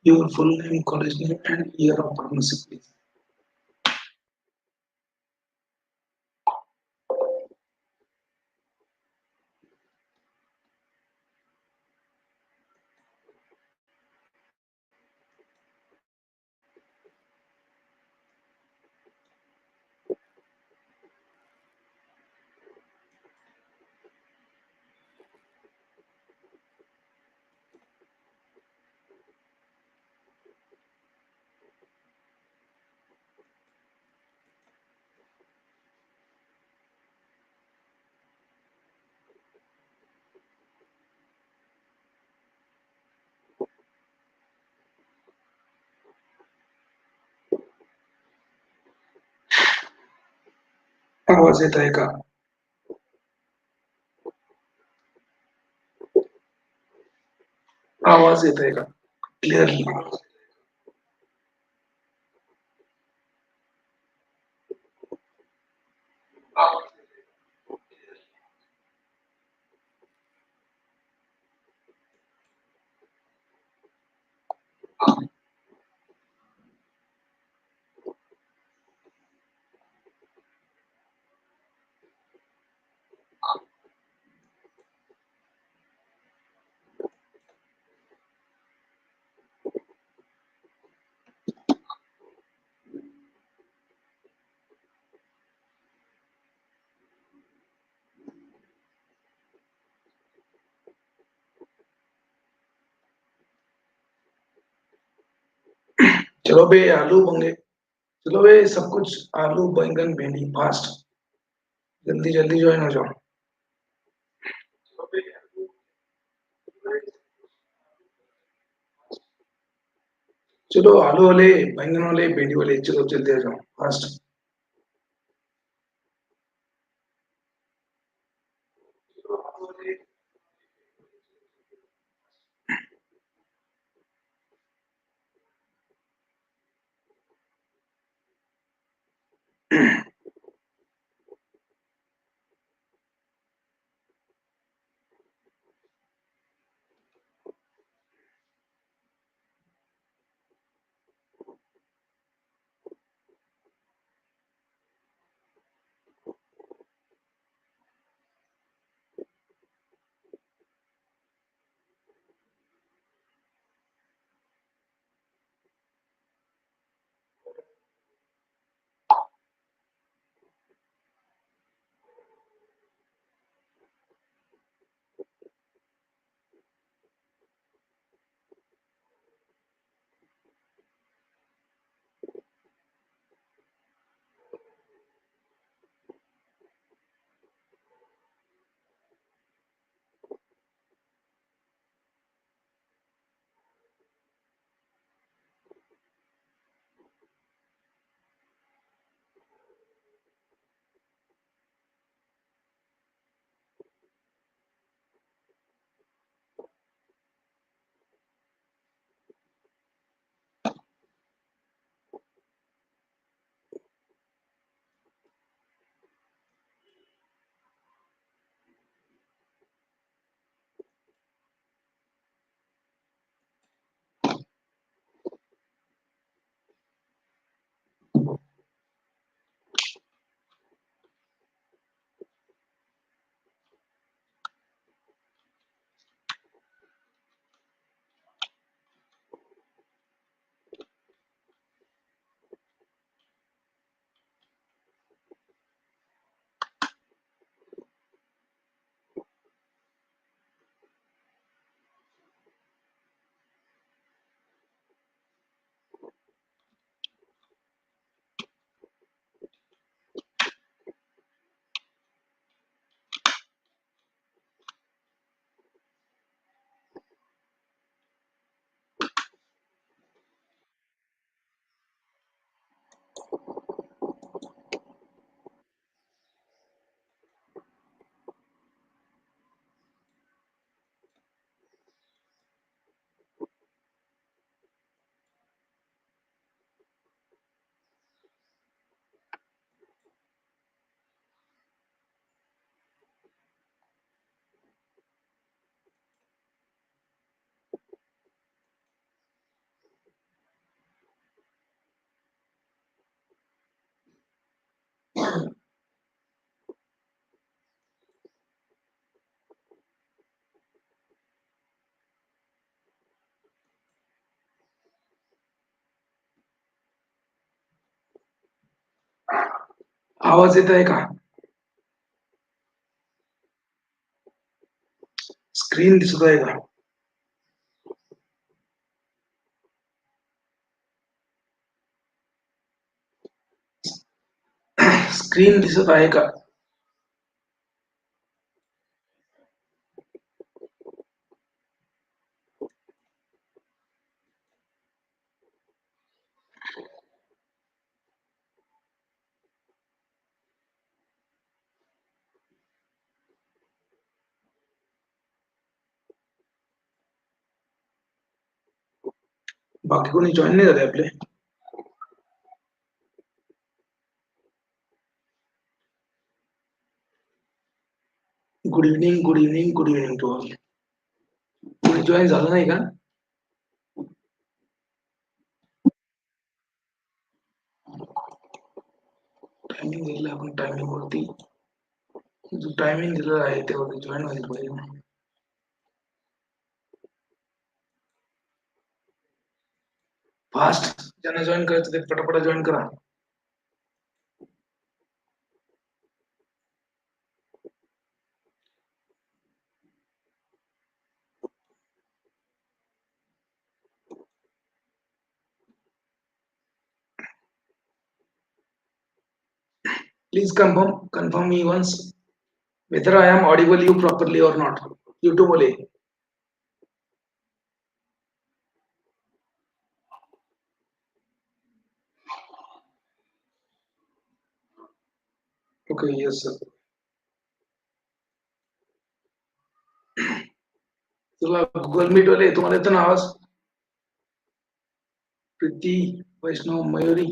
Your full name, college name, and year of pharmacy, please. आवाज येत आहे का? आवाज येत आहे का? क्लिअरली. चलो बे आलू बंगे, चलो बे सब कुछ आलू बैंगन भिंडी फास्ट, जल्दी जल्दी ज्वाइन हो जाओ. चलो आलू वाले, बैंगन वाले, भिंडी वाले, चलो जल्दी आ जाओ फास्ट. आवाज येत आहे का? स्क्रीन दिसत आहे का? स्क्रीन दिसत आहे का? बाकी कोणी जॉईन नाही झाले आपले. Good evening, good evening, good evening to all. कोणी जॉईन झालं नाही का? टायमिंग दिलेला आपण टायमिंग वरती जो टायमिंग दिलेला आहे त्यावरती जॉईन व्हायला पाहिजे. फास्ट ज्यांना जॉईन करायचं ते पटापट जॉईन करा. Please confirm me once whether I am audible you properly or not. YouTube बोले. Okay, yes sir. चला गुगल मीट वाले तुम्हाला येतो ना आवाज? प्रीती, वैष्णव, Mayuri.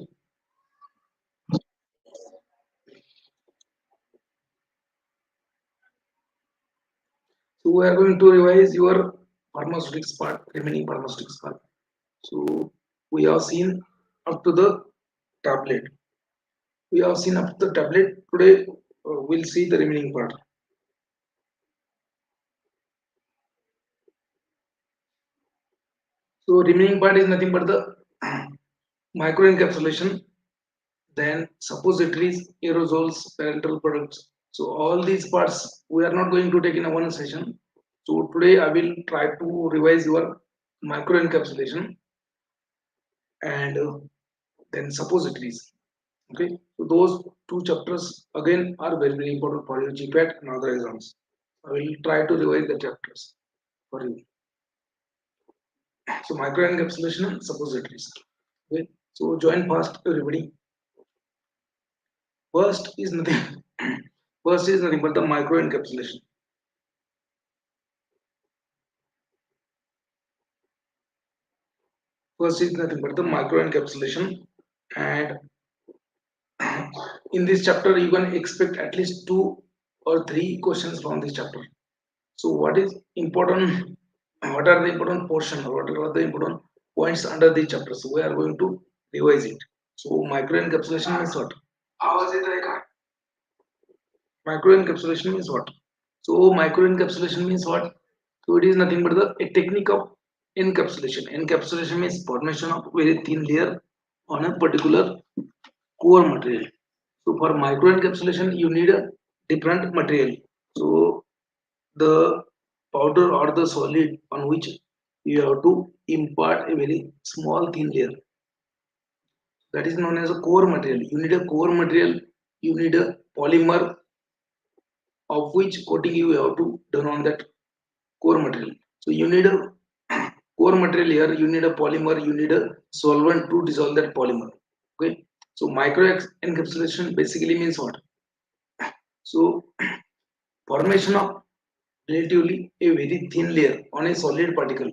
So we are going to revise your pharmaceutics part, remaining pharmaceutics part. So we have seen up to the tablet. We have seen up to the tablet. Today we'll see the remaining part. So remaining part is nothing but the microencapsulation, then suppositories, aerosols, parenteral products. So all these parts we are not going to take in a one session. So today I will try to revise your microencapsulation and then suppositories. Okay, so those two chapters again are very very important for your GPAT and other exams. I will try to revise the chapters for you. So microencapsulation and suppositories. Okay, so join fast everybody. First is nothing. First is nothing but the microencapsulation. First is nothing but the microencapsulation, and in this chapter you can expect at least 2 or 3 questions from this chapter. So what is important? What are the important portion? What are the important points under this chapter? So we are going to revise it. So microencapsulation means what? आवाज येत आहे का? Microencapsulation means what? So microencapsulation means what? So it is nothing but a technique of encapsulation. Encapsulation means formation of very thin layer on a particular core material. So for microencapsulation, you need a different material. So the powder or the solid on which you have to impart a very small thin layer, that is known as a core material. You need a core material, you need a polymer of which coating you have to done on that core material. So you need a core material here, you need a polymer, you need a solvent to dissolve that polymer. Okay, so micro encapsulation basically means what? So formation of relatively a very thin layer on a solid particle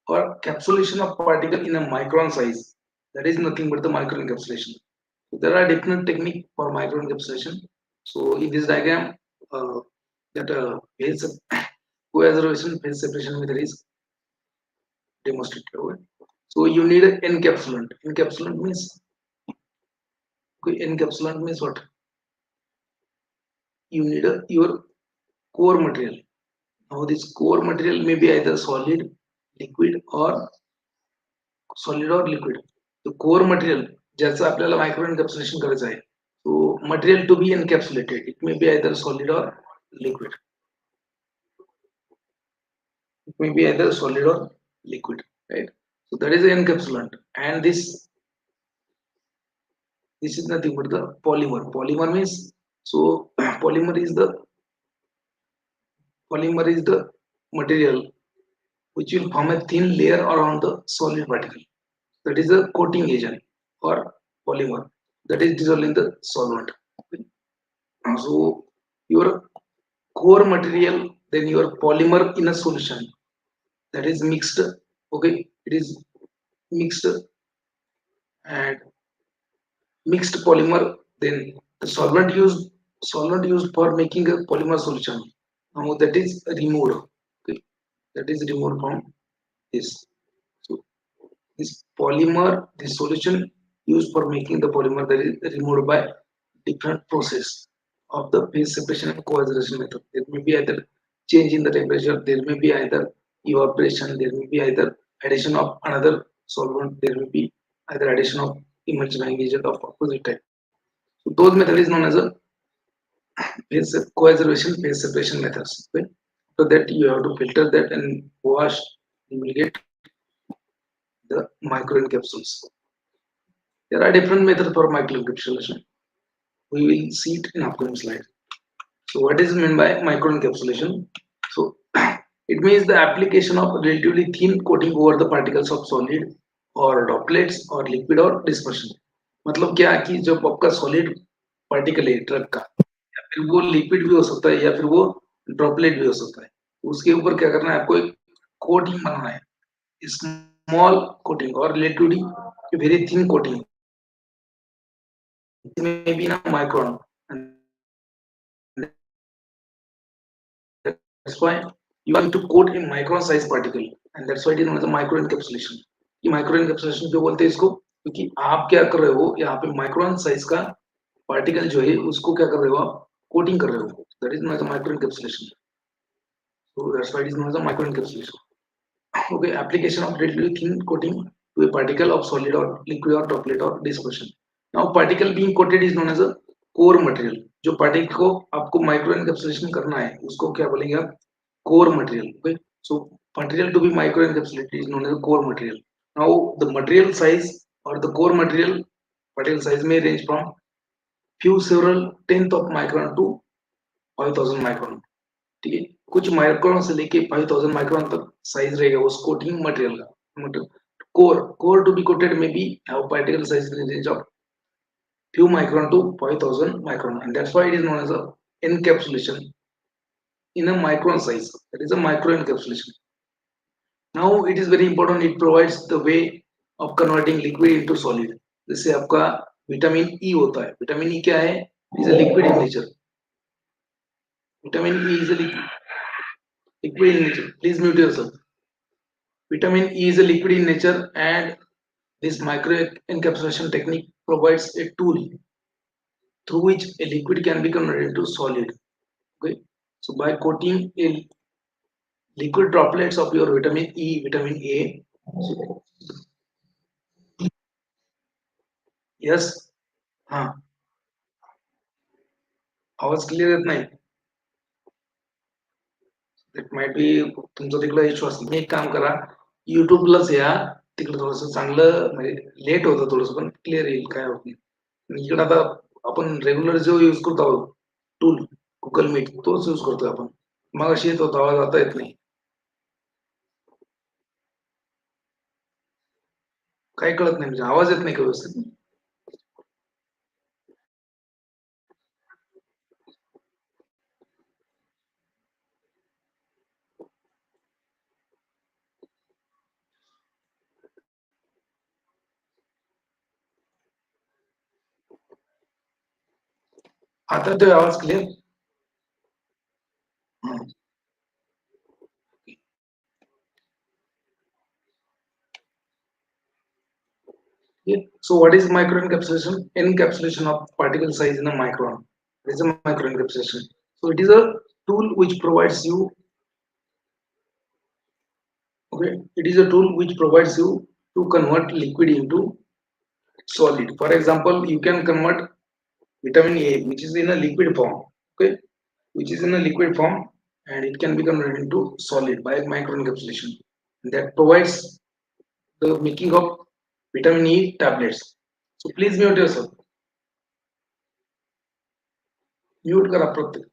or capsulation of particle in a micron size. That is nothing but the microencapsulation. So there are different technique for microencapsulation. So in this diagram, that phase co-adsorption, phase separation method is demonstrated. Okay? So you need an encapsulant. Encapsulant means, okay, encapsulant means what? You need your core material. Now this core material may be either solid, liquid or solid or liquid. The core material ज्याचं आपल्याला micro encapsulation करायचं आहे. So material to be encapsulated. It may be either solid or liquid. It may be either solid or liquid, right? So that is the encapsulant, and this is nothing but the polymer. Polymer means, so polymer is the material which will form a thin layer around the solid particle. That is a coating agent or polymer that is dissolved in the solvent. So your core material, then your polymer in a solution, that is mixed. Okay, it is mixed, and mixed polymer, then the solvent used for making a polymer solution, now that is removed. Okay, that is removed from this. So this polymer, this solution used for making the polymer, that is removed by different process of the phase separation and coagulation method. There may be either change in the temperature, there may be either evaporation, there may be either addition of another solvent, there may be either addition of emerging agent of opposite type. So those method is known as a phase coagulation phase separation methods. Okay? So that you have to filter that and wash, you will get the microencapsules. There are different methods for microencapsulation. We will see it in upcoming slide. So what is meant by microencapsulation? So it means the application of relatively thin coating over the particles of solid or droplets or liquid or dispersion. मतलब क्या कि जब आपका solid particle है truck का, या फिर वो liquid भी हो सकता है या फिर वो droplet भी हो सकता है, उसके ऊपर क्या करना है, आपको एक coating बनाना है, small coating or relatively very thin coating, maybe in a micron, and that's why you are going to coat a micron size particle, and that's why it is known as a micro encapsulation. ये micro encapsulation क्यों बोलते हैं इसको, क्योंकि आप क्या कर रहे हो, यहाँ पे माइक्रोन साइज का पार्टिकल जो है उसको क्या कर रहे हो, आप कोटिंग कर रहे हो, that is not a micro encapsulation. So that's why it is known as a micro encapsulation. Okay, application of relatively thin coating to a particle of solid or liquid or droplet or dispersion. Now particle being coated is known as a core material. जो particle को आपको micro encapsulation करना है उसको क्या बोलेंगे आप, core material. Okay, so material to be micro encapsulated is known as a core material. Now the material size or the core material particle size may range from few several tenth of micron to 5000 micron. ठीक है, कुछ micron से लेके 5000 micron तक size रहेगा उस coating material का. मतलब core to be coated may be have particle size in the range of few micron to 5000 micron, and that's why it is known as a encapsulation in a micron size. That is a micro encapsulation. Now it is very important, it provides the way of converting liquid into solid. जैसे आपका vitamin E होता है, vitamin E क्या है, is a liquid in nature. Vitamin E is a liquid in nature. Please mute yourself. Vitamin E is a liquid in nature, and this micro encapsulation technique provides a tool through which a liquid can be converted into solid. Okay, so by coating a liquid droplets of your vitamin E, vitamin A. So, yes, हाँ, आवाज clear येत नाही. It might be तुमचा तिकडे issue असेल. एक काम करा, युट्यूबलाच या, तिकडे थोडंसं चांगलं म्हणजे लेट होतं थोडंसं, पण क्लिअर येईल, काय होत नाही. इकडे आता आपण रेग्युलर जो यूज करतो आहोत टूल गुगल मीट, तोच यूज करतोय आपण. मग अशी येत होता आवाज, आता येत नाही. काही कळत नाही, म्हणजे आवाज येत नाही का व्यवस्थित. आता तो आवाज clear. So what is micro encapsulation? Encapsulation of particle size in a micron. It is a micro encapsulation. So it is a tool which provides you, okay, it is a tool which provides you to convert liquid into solid. For example, you can convert vitamin A, which is in a liquid form, okay, which is in a liquid form, and it can be converted into solid by microencapsulation. That provides the making of vitamin E tablets. So please mute yourself. Mute करा प्रत्येक.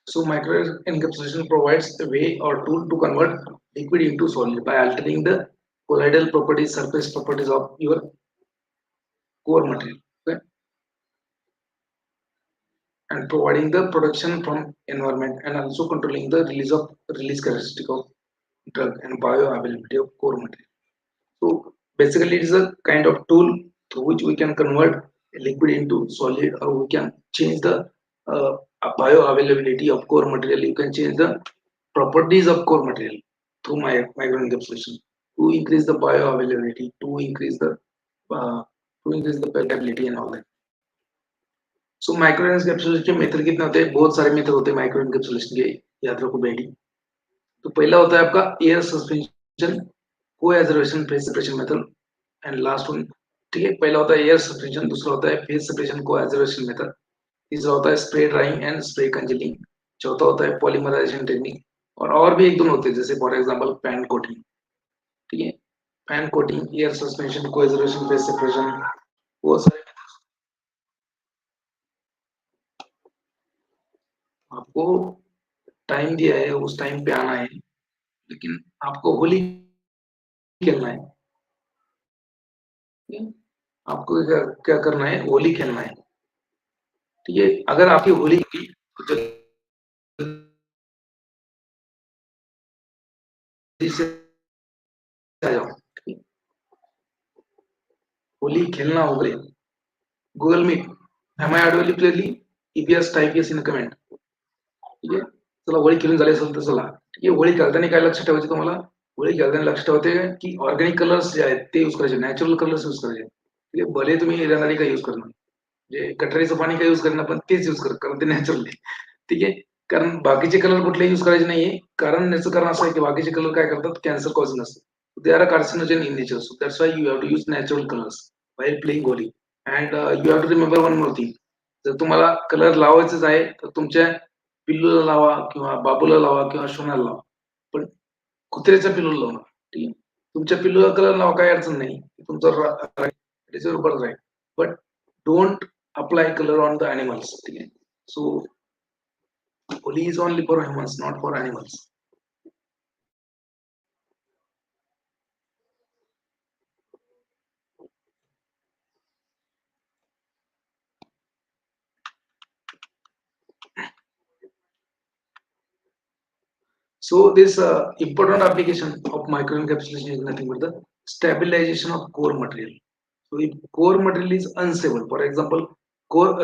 So microencapsulation provides a way or tool to convert liquid into solid by altering the colloidal properties, surface properties of your core material, okay? And providing the production from environment and also controlling the release characteristic of drug and bioavailability of core material. So basically, it is a kind of tool through which we can convert liquid into solid, or we can change the uh, bioavailability of core material. You can change the properties of core material through microencapsulation to increase the bioavailability, uh, to increase the palatability and all that. So micro encapsulation के method कितने होते हैं? बहुत सारे method होते हैं micro encapsulation के, याद रखो बेटी. तो पहला होता है आपका air suspension coacervation phase separation method, and last one, ठीक है, पहला होता है एयर सस्पेंशन, दूसरा होता है फेज सेपरेशन कोएजरेशन मेथड, तीसरा होता है स्प्रे ड्राइंग एंड स्प्रे कंजेलिंग, चौथा होता है पॉलीमराइजेशन टेक्निक, और भी एक दोनों होते हैं, जैसे फॉर एग्जांपल पैन कोटिंग, ठीक है, pan coating, air suspension coacervation phase separation, वो सारे आपको टाइम दिया है, उस टाइम पे आना है, लेकिन आपको होली खेलना है, ठीक है? आपको क्या करना है? होली खेलना है, ठीक है? अगर आपकी होली की तो जल्दी से आ जाओ, ठीक है? होली खेलना हो गए, Google Meet, am I audibly clearly, EPS type yes in comment, ठीक आहे. चला होळी खेळून झाली असेल तर चला, ठीक आहे. होळी खेळताना काय लक्ष ठेवायचं तुम्हाला? होळी खेळताना लक्ष ठेवायचे की ऑर्गॅनिक कलर्स जे आहेत ते यूज करायचे, नॅचरल कलर्स यूज करायचे, ठीक आहे. भले तुम्ही रेनाडी काय यूज करणार, म्हणजे गटारीचं पाणी काय यूज करणार, पण तेच यूज करा, कारण ते नॅचरल आहे, ठीक आहे. कारण बाकीचे कलर कुठले यूज करायचे नाहीये, कारण याचं कारण असं आहे की बाकीचे कलर काय करतात, कॅन्सर कॉझिंग असतात, they are carcinogen in nature, so that's why you have to use natural colours while playing Holi. And you have to remember one more thing, जर तुम्हाला कलर लावायचंच आहे तर तुमच्या पिल्लूला लावा किंवा बाबूला लावा किंवा शोनाला लावा, पण कुत्र्याच्या पिल्लूला लावा, ठीक आहे. तुमच्या पिल्लूला कलर लावा, काही अडचण नाही, तुमचं बरोबर आहे, but don't apply colour on the animals, ठीक आहे. So Holi is only for humans, not for animals. So this important application of microencapsulation is nothing but the stabilization of core material. So if core material is unstable, for example,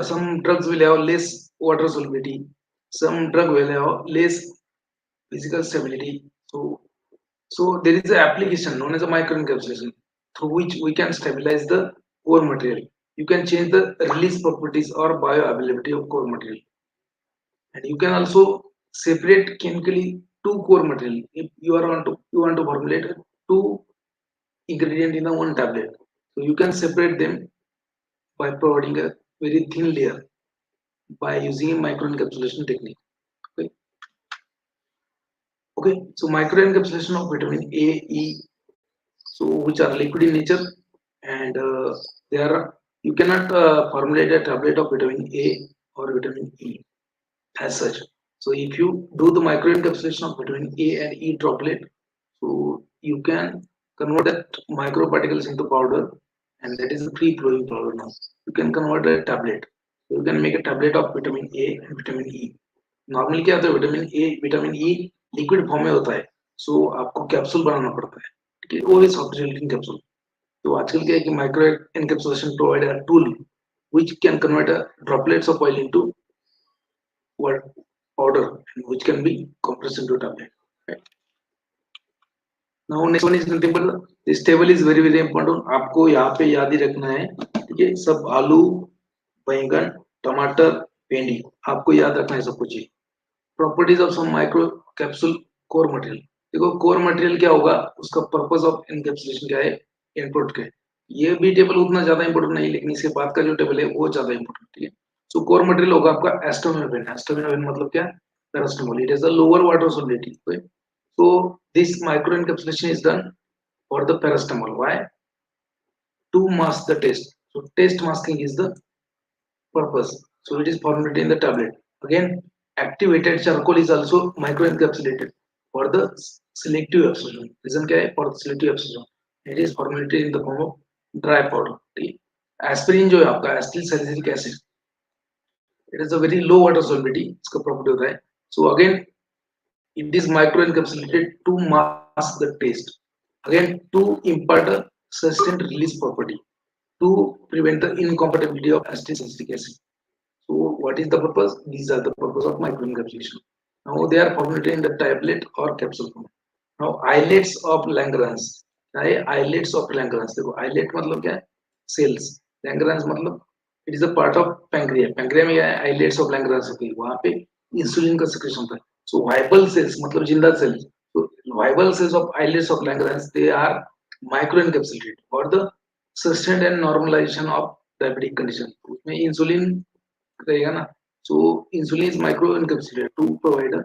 some drugs will have less water solubility, some drug will have less physical stability. So there is an application known as a microencapsulation through which we can stabilize the core material. You can change the release properties or bioavailability of core material, and you can also separate chemically two core material. If you want to formulate two ingredient in a one tablet, so you can separate them by providing a very thin layer by using a microencapsulation technique, okay. Okay, so microencapsulation of vitamin A, E, so which are liquid in nature, and they are, you cannot formulate a tablet of vitamin A or vitamin E as such. So if you do the microencapsulation of vitamin A and E droplet, so you can convert that microparticles into powder, and that is a free flowing powder now. You can convert a tablet. So you can make a tablet of vitamin A and vitamin E. Normally क्या होता है, vitamin E liquid form में होता है, सो आपको capsule बनाना पड़ता है, ठीक है, वो सॉफ्ट जेलिटिन कैप्सूल. तो आजकल क्या है कि micro encapsulation provide a tool which can convert droplets of oil into what powder, which can be compressed into tablet. Right? Now next one is nothing but this table is very important. आपको यहाँ पे याद ही रखना है, ठीक है. सब आलू, बैंगन, टमाटर, भिंडी, आपको याद रखना है सब कुछ. Properties of some micro capsule core material. देखो कोर मटेरियल क्या होगा, उसका पर्पस ऑफ एनकैप्सुलेशन क्या है, इनपुट के। ये भी टेबल उतना ज्यादा इंपोर्टेंट नहीं, लेकिन इसके बाद का जो टेबल है वो ज्यादा इंपोर्टेंट, ठीक है। सो कोर मटेरियल होगा आपका एस्टामिनोफेन। एस्टामिनोफेन मतलब क्या, paracetamol. It is the lower water solubility. So this micro encapsulation is done for the paracetamol. Why? To mask the taste. So taste masking is the purpose. So it is formulated in the tablet. Again, activated charcoal is also microencapsulated for the selective absorption. Reason क्या है? For the selective absorption. It is formulated in the form of dry powder. Aspirin जो है आपका acetyl salicylic acid, it is a very low water solubility. इसका property होता है. So again, it is microencapsulated to mask the taste. Again, to impart a sustained release property, to prevent the incompatibility of acetic acid. So what is the purpose? These are the purpose of microencapsulation. Now they are formulated in the tablet or capsule form. Now islets of Langerhans. Islets of Langerhans. देखो islet मतलब क्या है? Cells. Langerhans मतलब it is a part of pancreas. Pancreas में क्या है? Islets of Langerhans होती है. वहाँ पे इंसुलिन का secretion होता है. So viable cells मतलब जिंदा cells. So viable cells of islets of Langerhans, they are microencapsulated for the sustained and normalization of diabetic condition. उसमें इंसुलिन रहेगा ना. So insulin is microencapsulated to provide a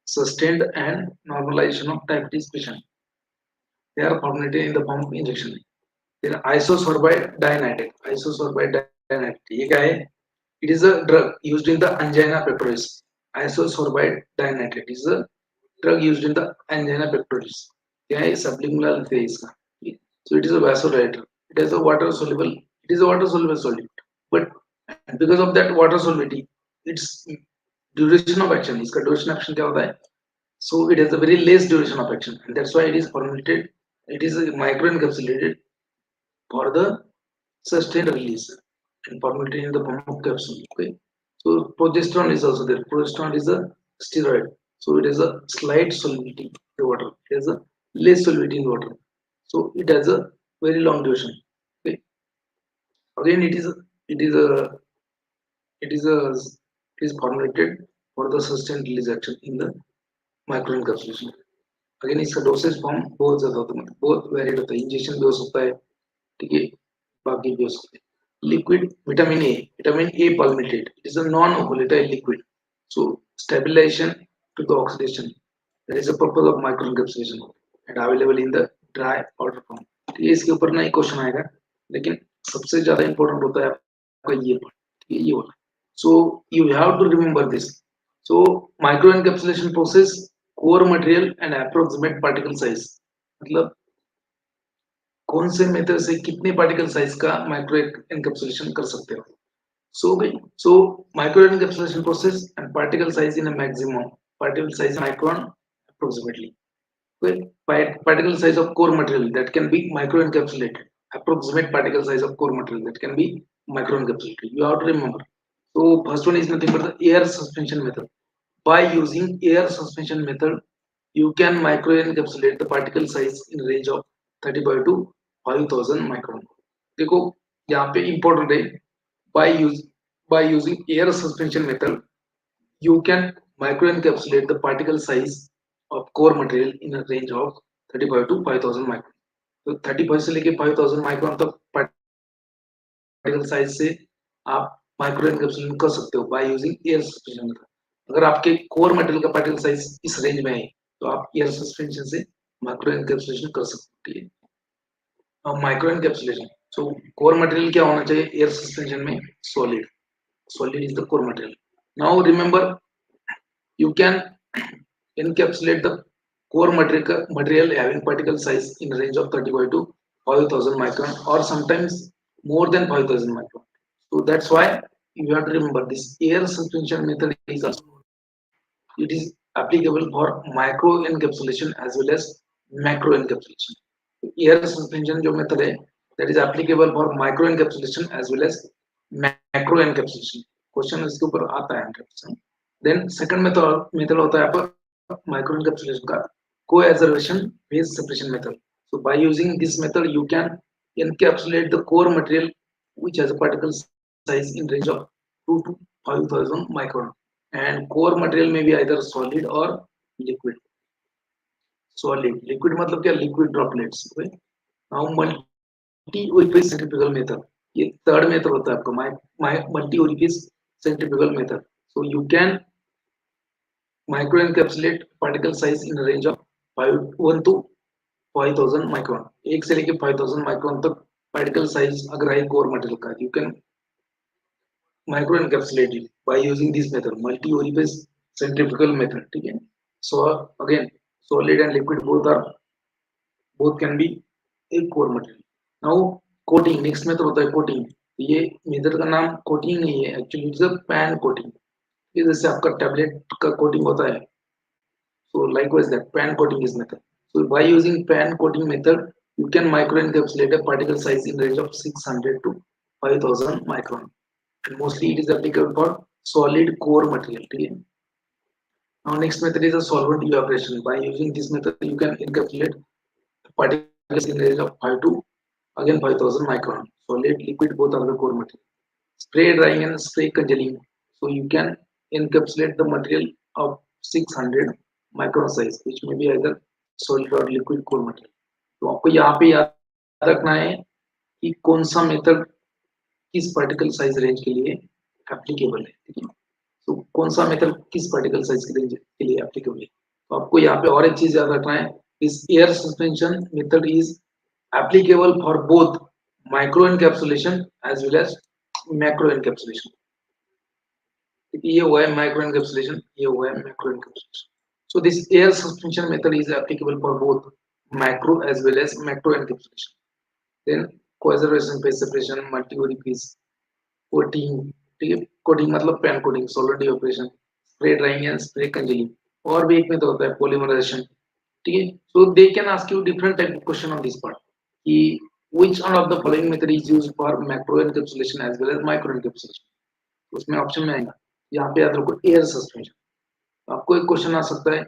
sustained and normalization of diabetes patient. They are formulated in the form of injection. Then isosorbide dinitrate. Isosorbide dinitrate. ये क्या है? It is a drug used in the angina pectoris. Isosorbide dinitrate is a drug used in the angina pectoris. क्या है? Sublingual phase का. So it is a vasodilator. It is a water soluble. It is a water soluble solid. But because of that water solubility, its duration of action. इसका duration of action क्या होता है? So it has a very less duration of action, and that's why it is formulated. It is microencapsulated for the sustained release and formulated in the form of capsule. Okay. So progesterone is also there. Progesterone is a steroid. So it has a slight solubility in the water. It has a less solubility in water. So it has a very long duration. Okay. Again, it is a it is a it is formulated for the sustained release action in the microencapsulation. Again इसका dosage form बहुत ज्यादा होता है, मतलब बहुत varied होता है. Injection भी हो सकता है, ठीक है, बाकी भी हो सकते हैं. Liquid vitamin A palmitate. It is a non-volatile liquid. So stabilization to the oxidation. That is the purpose of microencapsulation and available in the dry powder form. ठीक है, इसके ऊपर ना एक क्वेश्चन आएगा, लेकिन सबसे ज्यादा इंपॉर्टेंट होता है आपका ये पार्ट, ठीक है, ये वाला. So you have to remember this. So microencapsulation process, core material and approximate particle size. मतलब कौन से मेथड से कितने पार्टिकल साइज का माइक्रो एनकैप्सुलेशन कर सकते हो. So micro encapsulation process and particle size in a maximum, particle size micron approximately. Well, particle size of core material that can be micro encapsulated, approximate particle size of core material that can be micro encapsulated. You have to remember. So first one is nothing but the air suspension method. By using air suspension method, you can micro encapsulate the particle size in range of 35 to 5000 micron. देखो यहाँ पे important है, by use by using air suspension method, you can microencapsulate the particle size of core material in a range of 35 to 5000 micron. तो 35 से लेके 5000 micron तक particle size से आप माइक्रो एनकैप्सुलेशन कर सकते हो by using air suspension method. अगर आपके कोर मटेरियल का पार्टिकल साइज इस रेंज में है तो आप एयर सस्पेंशन से माइक्रो एनकैप्सुलेशन कर सकते हैं. अब माइक्रो एनकैप्सुलेशन, सो कोर मटेरियल क्या होना चाहिए एयर सस्पेंशन में? Solid. Solid is the core material. Now remember, you can encapsulate the core material having particle size in range of 35 to 5000 micron or sometimes more than 5000 micron. So that's why you have to remember this air suspension method is also, it is applicable for micro encapsulation as well as macro encapsulation. Air suspension जो method है, that is applicable for micro encapsulation as well as macro encapsulation. Question इसके ऊपर आता है 100%. Then second method होता है आपका micro encapsulation का coacervation phase separation method. So by using this method you can encapsulate the core material which has a particle size in range of 2 to 5000 micron, and core material may be either solid or liquid. Solid, liquid मतलब क्या, liquid droplets. Now multi orifice centrifugal method, ये third method होता है आपका multi orifice centrifugal method. So you can micro encapsulate particle size in range of 1 to 5000 micron, 1 से लेके 5000 micron तक particle size अगर है कोर मटेरियल का, you can micro encapsulate it by using this method, multi orifice centrifugal method. ठीक है। So again solid and liquid both can be a core material. Now coating, next method होता है coating। ये method का नाम coating नहीं है, actually it's a pan coating. ये जैसे आपका टैबलेट का कोटिंग होता है, so likewise that pan coating is method। So by using pan coating method you can micro encapsulate a particle size in range of 600 to 5000 micron, and mostly it is applicable for solid core material। ठीक है। Now next method is a solvent evaporation। By using this method you can encapsulate particles in range of 5 to again 5000 micron, solid liquid both are the core material। Spray drying and spray congealing, so you can encapsulate the material of 600 micron size which may be either solid or liquid core material। तो आपको यहाँ पे याद रखना है कि कौन सा मेथड किस पार्टिकल साइज रेंज के लिए एप्लीकेबल है। ठीक है। तो कौन सा मेथड किस पार्टिकल साइज के रेंज के लिए एप्लीकेबल है, तो आपको यहाँ पे और एक चीज याद रखना है, इस air suspension method is applicable for both micro encapsulation as well as macro encapsulation। ये हुआ है माइक्रो एनकैप्सुलेशन, ये हुआ है macro encapsulation. So this air suspension method is applicable for both micro as well as macro encapsulation. Then coacervation, phase separation, multi orifice coating. ठीक है। Coating मतलब pan coating, solid evaporation, spray drying and spray congealing. और भी एक method होता है polymerization. ठीक है। So they can ask you different type of question on this part कि which one of the following method is used for macro encapsulation as well as micro encapsulation। उसमें option में आएगा, यहाँ पे याद रखो एयर सस्पेंशन। आपको एक क्वेश्चन आ सकता है,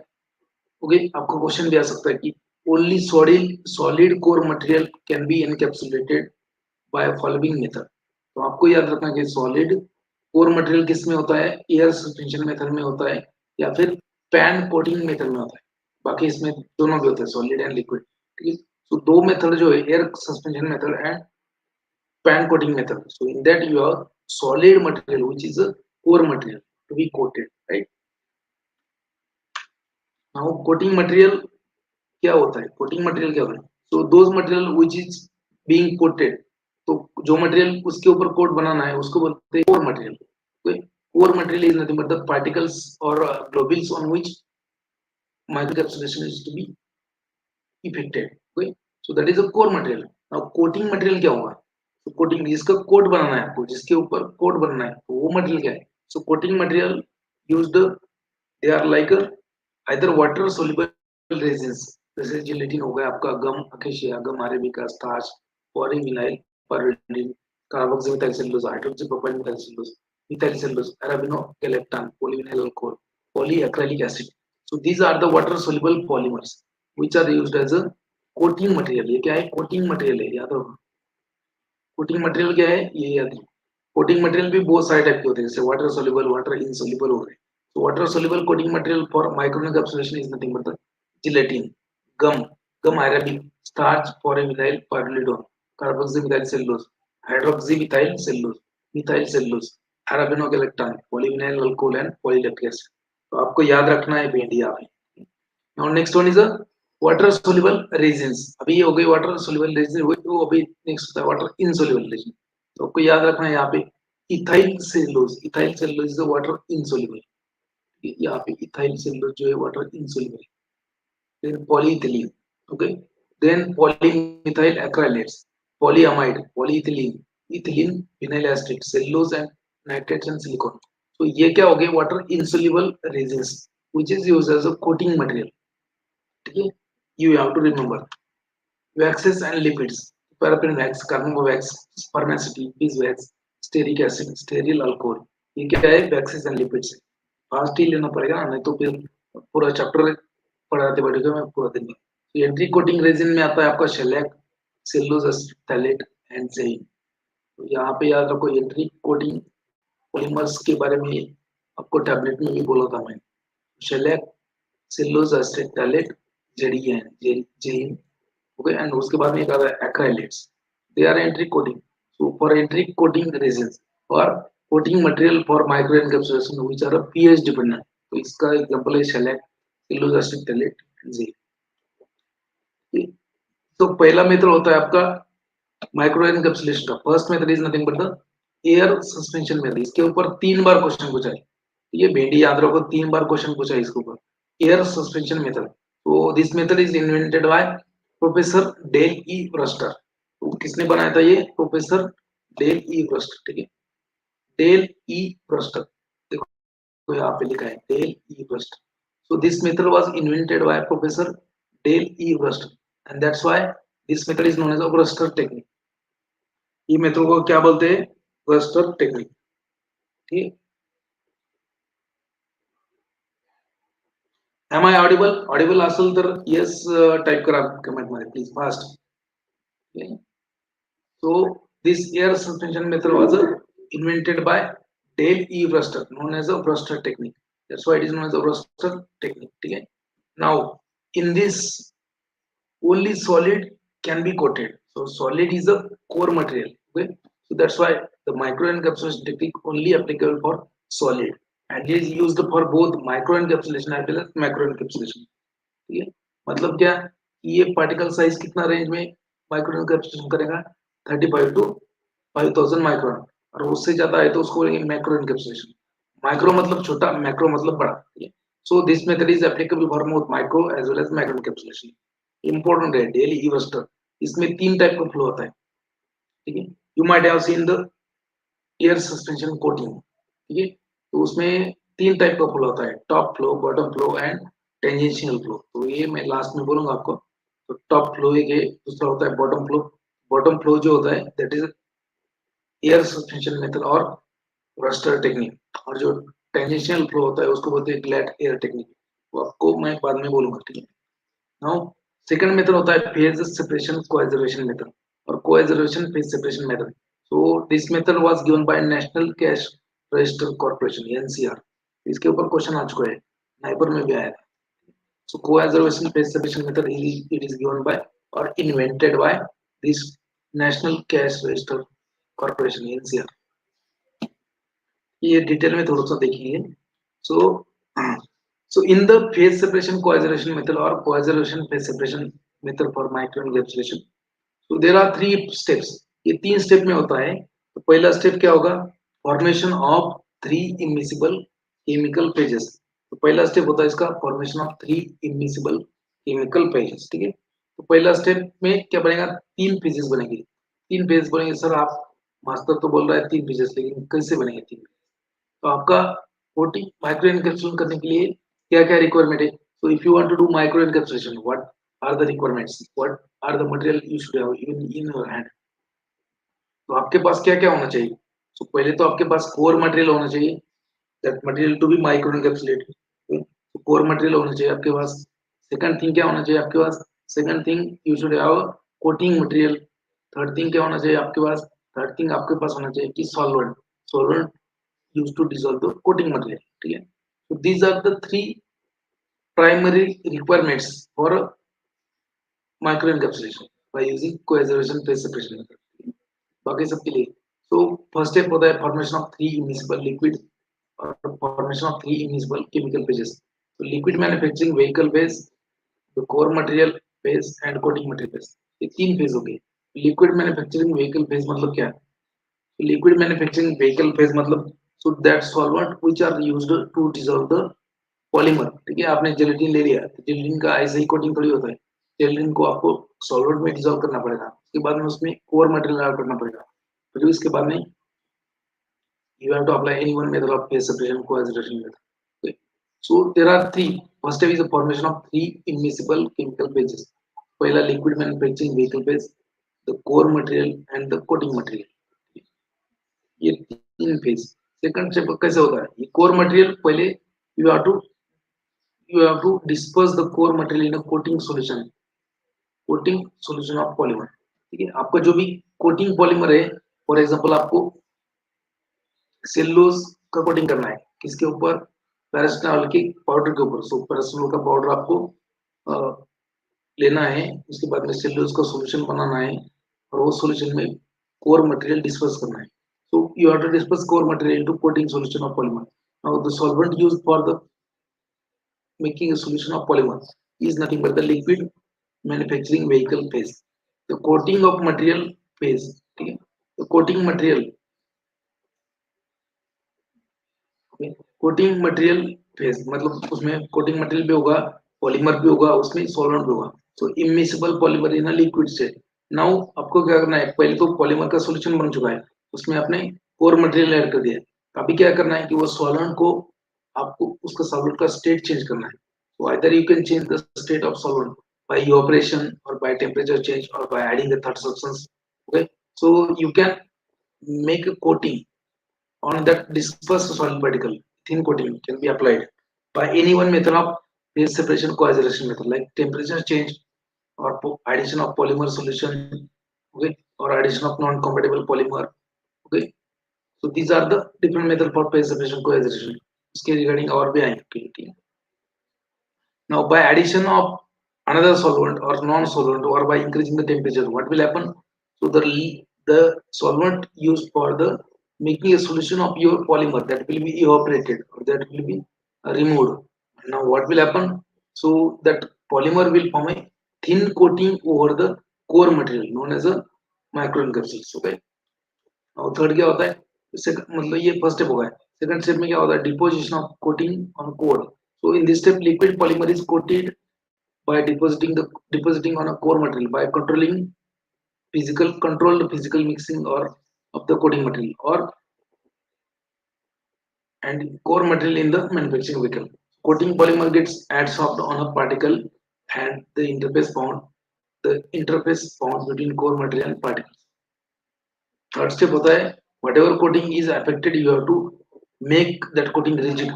ओके, आपको क्वेश्चन भी आ सकता है कि only solid core material can be encapsulated by following method. तो आपको याद रखना कि सॉलिड कोर मटेरियल किस में होता है, एयर सस्पेंशन मेथड में होता है या फिर पैन कोटिंग मेथड में होता है। बाकी इसमें दोनों भी होते हैं, सॉलिड एंड लिक्विड। ठीक है। तो दो मेथड जो है, air suspension method and pan coating method। So in that you have solid material which is a core material to be coated, right? Now coating material क्या होता है, coating material क्या होता है? So those material which is being coated, तो जो material उसके ऊपर कोट बनाना है उसको बोलते हैं core material. Core material is nothing but the particles और globules on which microencapsulation is to be effected. Okay, so that is a core material. Now coating material क्या होगा, तो कोटिंग जिसका कोट बनाना है आपको, जिसके ऊपर कोट बनना है, तो वो मटेरियल क्या है। So coating material used, they are like either water soluble resins, जैसे जिलेटिन हो गया आपका, gum acacia, gum arabica, starch, polyvinyl, pyridine, carboxymethyl cellulose, hydroxypropyl methyl cellulose, methyl cellulose, arabino galactan, polyvinyl alcohol, polyacrylic acid. So these are the water soluble polymers which are used as a coating material. ये क्या है, coating material है, याद रखो। Coating material क्या है, ये याद रखो। कोटिंग मटेरियल भी बहुत सारे टाइप के होते हैं, जैसे वाटर सोल्यूबल, वाटर इनसोल्यूबल हो गए। तो water soluble coating material for micro encapsulation is nothing but the gelatin, gum, gum arabic, starch, polyvinyl pyridone, carboxymethyl cellulose, hydroxymethyl cellulose, methyl cellulose, arabino galactan, polyvinyl alcohol and polylactic acid. तो आपको याद रखना है भेड़िया में। Now next one is a water soluble resins. अभी ये हो गई वाटर सोल्यूबल रेजिन, वो अभी नेक्स्ट होता है वाटर इनसोल्यूबल रेजिन। तो आपको याद रखना है यहाँ पे ethyl cellulose, ethyl cellulose is water insoluble. यहाँ पे इथाइल सेलुलोज जो है water insoluble. Then polyethylene, okay, then polymethyl acrylates, polyamide, polyethylene, ethylene vinyl acid, cellulose and nitrates and silicon. तो ये क्या हो गए, water insoluble resins which is used as a coating material. ठीक है। You have to remember waxes and lipids, paraffin wax, carbo wax, spermaceti, beeswax, stearic acid, stearyl alcohol। ये क्या है, waxes and lipids। फास्ट ही लेना पड़ेगा, नहीं तो फिर पूरा चैप्टर पढ़ाते बैठेगा मैं पूरा दिन में। एंट्री कोटिंग रेजिन में आता है आपका शेलैक, सेलुलोज थैलेट एंड ज़ेइन। तो यहाँ पे याद रखो एंट्री कोटिंग पॉलीमर्स के बारे में आपको टैबलेट में भी बोला था मैं, शेलैक, सेलुलोज थैलेट, जेडी जेइन, ओके, एंड उसके बाद में एक आता है acrylates, they are enteric coating, so for enteric coating resins और coating material for micro encapsulation which are pH dependent, तो इसका एग्जांपल है शेलेट, इलोजास्टिक टेलेट, जी। तो पहला मेथड होता है आपका माइक्रो एनकैप्सुलेशन का, first method is nothing but the air suspension method, इसके ऊपर 3 बार क्वेश्चन पूछा है, ये भेंडी याद रखो, 3 बार क्वेश्चन पूछा है इसके ऊपर, एयर सस्पेंशन मेथड। तो this method is invented by professor Dale E Wurster, तो किसने बनाया था ये, प्रोफेसर डेल ई ब्रस्टर, ठीक है, डेल ई ब्रस्टर, देखो यहाँ पे लिखा है Dale E Wurster, so this method was invented by professor Dale E. Brewster and that's why this method is known as a Brewster technique, ये मेथड को क्या बोलते हैं, ब्रस्टर टेक्निक, ठीक। एम आई ऑडिबल, ऑडिबल असेल तर यस टाइप करा comment मध्ये please fast, so this air suspension method was invented by Dale E. Brewster, known as a Brewster technique, that's why it is known as a Brewster technique, ठीक है। now in this only solid can be coated, so solid is a core material, okay, so that's why the micro encapsulation technique only applicable for solid and is used for both micro encapsulation as well as macro encapsulation, ठीक है। मतलब क्या, ये particle size कितना range में micro encapsulation करेगा, 35 to 5000 micron, और उससे ज्यादा है तो उसको बोलेंगे मैक्रो एनकैप्सुलेशन, माइक्रो मतलब छोटा, मैक्रो मतलब बड़ा, ठीक है। So this method is applicable for both micro as well as macro encapsulation, important है डेली इवस्टर, इसमें 3 टाइप का फ्लो होता है, ठीक है। You might have seen the air suspension coating, ठीक है, तो उसमें 3 टाइप का फ्लो होता है, top flow, bottom flow and tangential flow, तो ये मैं लास्ट में बोलूंगा आपको। तो टॉप फ्लो एक है, दूसरा होता है बॉटम फ्लो, बॉटम फ्लो जो होता है that is air suspension method और रस्टर टेक्निक, और जो टेंजेंशियल फ्लो होता है उसको बोलते हैं ग्लैट एयर टेक्निक, वो आपको मैं बाद में बोलूंगा, ठीक है। नाउ सेकंड मेथड होता है फेज सेपरेशन कोएजरेशन मेथड और coacervation phase separation method, so this method was given by National Cash Register Corporation NCR, इसके ऊपर क्वेश्चन आ चुका है, नाइपर में भी आया था। So coagulation phase separation method it is given by or invented by this National Cash Register Corporation NCR, ये डिटेल में थोड़ा सा देखेंगे। so so in the phase separation coagulation method or coagulation phase separation method for microencapsulation, so there are 3 steps, ये 3 step में होता है। तो पहला स्टेप क्या होगा, formation of 3 immiscible chemical pages, तो पहला स्टेप होता है इसका formation of 3 immiscible chemical pages, ठीक है। तो पहला स्टेप में क्या बनेगा, 3 पेजेस बनेंगे, 3 पेज बनेंगे, सर आप मास्टर तो बोल रहा है 3 पेजेस, लेकिन कैसे बनेंगे 3? तो आपका 40 माइक्रो एनकैप्सुलेशन करने के लिए क्या क्या रिक्वायरमेंट है, so if you want to do micro encapsulation what are the requirements, what are the material you should have in your hand, तो आपके पास क्या क्या होना चाहिए, so पहले तो आपके पास कोर मटेरियल होना चाहिए, that material to be micro encapsulated, तो कोर मटेरियल होना चाहिए आपके पास। सेकंड थिंग क्या होना चाहिए आपके पास, second thing you should have coating material. Third thing क्या होना चाहिए आपके पास, थर्ड थिंग आपके पास होना चाहिए कि solvent, solvent used to dissolve the coating material, ठीक है। so these are the 3 primary requirements for microencapsulation by using coagulation phase separation method, बाकी सबके लिए। so first step होता है formation of 3 immiscible liquid और formation of 3 immiscible chemical phases, तो liquid manufacturing vehicle phase, the core material phase and coating material phase, ये 3 phase हो गए। liquid manufacturing vehicle phase मतलब क्या है, liquid manufacturing vehicle phase मतलब so that solvent which are used to dissolve the polymer, ठीक है। आपने जेलेटिन ले लिया, जेलेटिन का ऐसे ही कोटिंग थोड़ी होता है, जेलेटिन को आपको सॉल्वेंट में डिसॉल्व करना पड़ेगा, उसके बाद में उसमें कोर मटेरियल ऐड करना पड़ेगा, फिर उसके बाद में you have to apply any one method of phase separation coagulation method, okay? So there are 3, first step is the formation of 3 immiscible chemical phases, पहला liquid manufacturing vehicle phase, the core material and the coating material, ये 3 phase. Second step कैसे होता है, ये core material पहले you have to disperse the core material in a coating solution of polymer, ठीक है। आपका जो भी कोटिंग पॉलीमर है, फॉर एग्जांपल आपको सेलुलोज का कोटिंग करना है, किसके ऊपर, पैरासिटामोल के पाउडर के ऊपर, सो पैरासिटामोल का पाउडर आपको लेना है, उसके बाद में सेल्यूलोज का सॉल्यूशन बनाना है और वो सॉल्यूशन में कोर मटेरियल डिस्पर्स करना है. So you have to disperse core material into coating solution of polymer. Now the solvent used for the making a solution of polymer is nothing but the liquid manufacturing vehicle phase. The coating of material phase. Okay? The coating material. Okay? Coating material phase मतलब उसमें coating material भी होगा, polymer भी होगा, उसमें solvent भी होगा. So immiscible polymer in a liquid state. Now आपको क्या करना है, पहले तो polymer का solution बन चुका है, उसमें आपने core material ऐड कर दिया. अभी क्या करना है कि वो solvent को आपको उसका solvent का state change करना है. So either you can change the state of solvent by evaporation or by temperature change or by adding a third substance. Okay, so you can make a coating on that dispersed solid particle. Thin coating can be applied by any one method of phase separation coagulation method like temperature change or addition of polymer solution, okay, or addition of non-compatible polymer. Okay, so these are the different method for phase separation coagulation. इसके regarding और भी आएंगे. Now, by addition of another solvent or non-solvent or by increasing the temperature, what will happen? So the solvent used for the making a solution of your polymer that will be evaporated or that will be removed. Now, what will happen? So that polymer will form a thin coating over the core material known as a microencapsules. Okay. और third क्या होता है, मतलब ये first step होगा. Second step में क्या होता है, deposition of coating on core. So in this step liquid polymer is coated by depositing on a core material by controlled physical mixing or of the coating material or and core material in the manufacturing vehicle. Coating polymer gets adsorbed on a particle and the interface found between core material and particles. Third step होता है whatever coating is affected you have to make that coating rigid.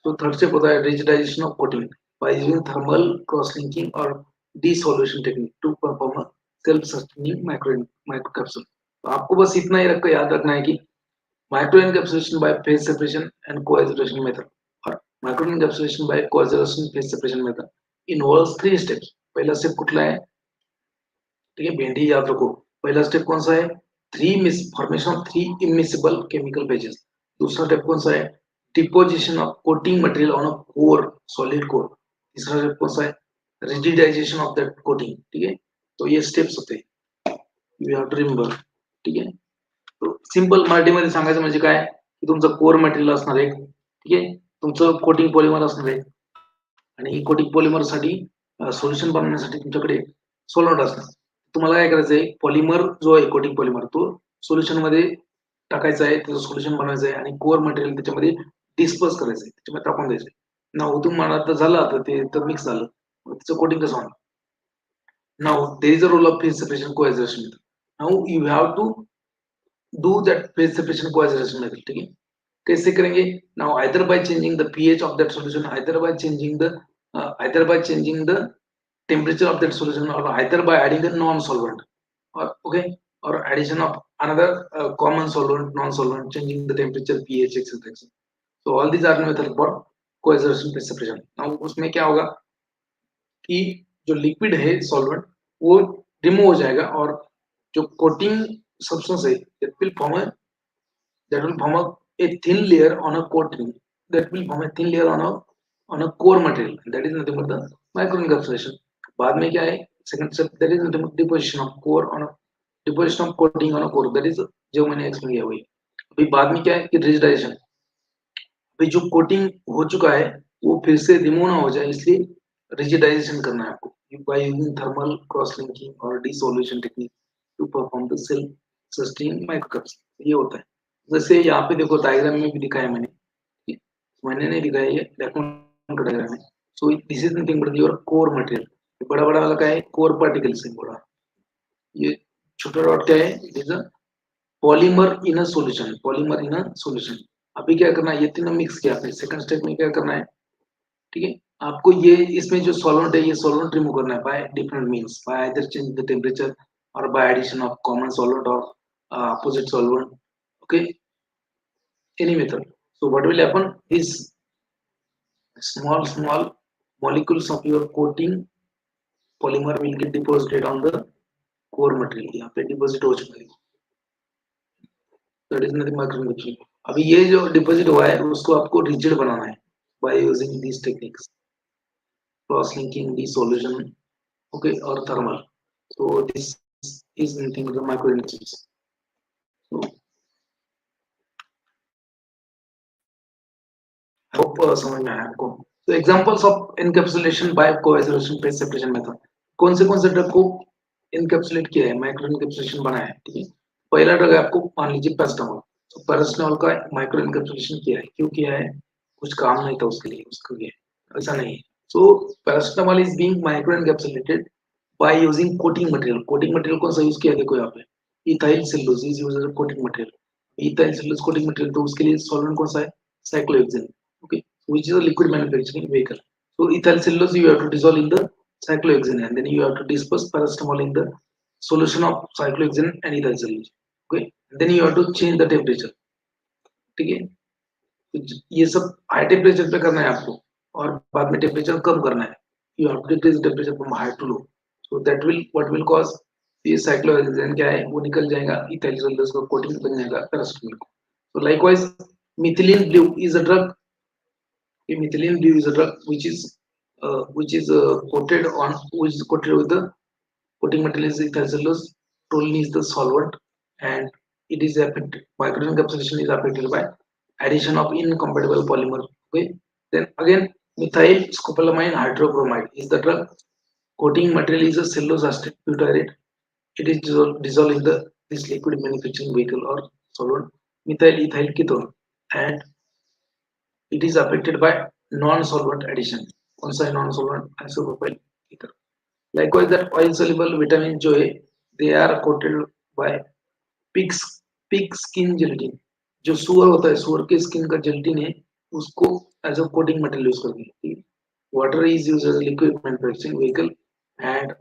So third step होता है rigidization of coating by using thermal cross-linking or dissolution technique to perform a self-sustaining microcapsule. तो आपको बस इतना ही याद रखना है कि microencapsulation by phase separation and coagulation method और microencapsulation by coagulation phase separation method involves 3 steps. पहला स्टेप कुठला है, ठीक है, भेंडी याद रखो. पहला स्टेप कौन सा है, formation of 3 immiscible chemical phases. दूसरा स्टेप कौन सा है, deposition of coating material on a core, solid core. तीसरा स्टेप कौन सा है, रिजिडाइजेशन ऑफ दैट कोटिंग. ठीक है, तो ये स्टेप्स होते हैं, यू हैव टू रिमेंबर. ठीक आहे, तो सिंपल मराठीमध्ये सांगायचं म्हणजे काय की तुमचं कोर मटेरियल असणार आहे, ठीक आहे, तुमचं कोटिंग पॉलिमर असणार आहे आणि कोटिंग पॉलिमर साठी सोल्युशन बनवण्यासाठी तुमच्याकडे सोलवंट असणार. तुम्हाला काय करायचंय, पॉलिमर जो आहे कोटिंग पॉलिमर तो सोल्युशन मध्ये टाकायचा आहे, त्याचं सोल्युशन बनवायचं आहे आणि कोर मटेरियल त्याच्यामध्ये डिस्पर्स करायचं आहे, त्याच्यामध्ये टाकून द्यायचं आहे. नाव तुम्हाला आता झालं, आता ते तर मिक्स झालं, त्याचं कोटिंग कसं होणार. Now there is a role of phase separation coagulation. Now you have to do that phase separation coagulation method. ठीक है, कैसे करेंगे, now either by changing the pH of that solution, either by changing the temperature of that solution or either by adding a non-solvent or okay or addition of another common solvent, non-solvent, changing the temperature, pH, etc. So all these are method for coagulation separation. Now उसमें क्या होगा कि जो liquid है solvent वो remove हो जाएगा और जो कोटिंग सब्सटेंस है that will form a thin layer on a coating, that will form a thin layer on a core material, that is nothing but the microencapsulation. बाद में क्या है, second step that is deposition of core on deposition of coating on a core, that is जो मैंने explain किया वही. अभी बाद में क्या है कि रिजिडाइजेशन. अभी जो कोटिंग हो चुका है वो फिर से रिमूव ना हो जाए इसलिए रिजिडाइजेशन करना है आपको by using thermal cross linking और dissolution technique to perform the self sustaining microcapsule. ये होता है. जैसे यहाँ पे देखो डायग्राम में भी दिखाया मैंने नहीं दिखाया, ये डायग्राम का डायग्राम है. So this is nothing but your core material. बड़ा बड़ा वाला क्या है, कोर पार्टिकल से बड़ा. ये छोटा डॉट क्या है, it is a polymer in a solution, polymer in a solution. अभी क्या करना है, ये तीनों मिक्स किया आपने. सेकंड स्टेप में क्या करना है, ठीक है, आपको ये इसमें जो सॉल्वेंट है ये सॉल्वेंट रिमूव करना है by different means, by either change the temperature और by addition of common solvent और opposite solvent. Okay, any method. So what will happen is small molecules of your coating polymer will get deposited on the core material. यहाँ पे deposit हो चुका है. That is nothing micro encapsulation. अभी ये जो deposit हुआ है उसको आपको rigid बनाना है by using these techniques, cross linking, dissolution, okay, or thermal. So this is nothing but the micro encapsulation. So I hope समझ में आया आपको. So examples of encapsulation by coagulation phase separation method. कौन से drug को encapsulate किया है, micro encapsulation बनाया है, ठीक है. पहला ड्रग आपको मान लीजिए पैरासिटामोल. तो पैरासिटामोल का माइक्रो इनकैप्सुलेशन किया है. क्यों किया है? कुछ काम नहीं था उसके लिए, उसको किया है, ऐसा नहीं है. So paracetamol is being micro encapsulated by using coating material. Coating material कौन सा यूज किया, देखो यहाँ पे ethyl cellulose is used as coating material. Ethyl cellulose coating material, तो उसके लिए सॉल्वेंट कौन सा है, cyclohexane, okay, which is a liquid manufacturing vehicle. So ethyl cellulose you have to dissolve in the cyclohexane, and then you have to disperse paracetamol in the solution of cyclohexane and ethyl cellulose. Okay, and then you have to change the temperature. ठीक है, तो ये सब high temperature पे करना है आपको, और बाद में टेम्परेचर कम करना है. You have to decrease temperature from high to low. So that will what will cause ये cyclohexane क्या है, वो निकल जाएगा, ethyl cellulose का कोटिंग बन जाएगा पैरासिटामोल को. So likewise methylene blue is a drug. Methylene blue is a drug which is coated with the coating material is ethyl cellulose. Toluene is the solvent, and it is affected. Microencapsulation is affected by addition of incompatible polymer. Okay. Then again, methyl scopolamine hydrochromide is the drug. Coating material is a cellulose acetate butyrate. It is dissolved in this liquid manufacturing vehicle or solvent, methyl ethyl ketone, and it is affected by non-solvent addition. कौन सा non-solvent, isopropyl ether. Likewise, that oil-soluble vitamin जो है, they are coated by pig skin gelatin. जो सुअर होता है, सुअर के स्किन का जेलेटिन है, उसको as a coating material use करते हैं. Water is used as a liquid manufacturing vehicle, and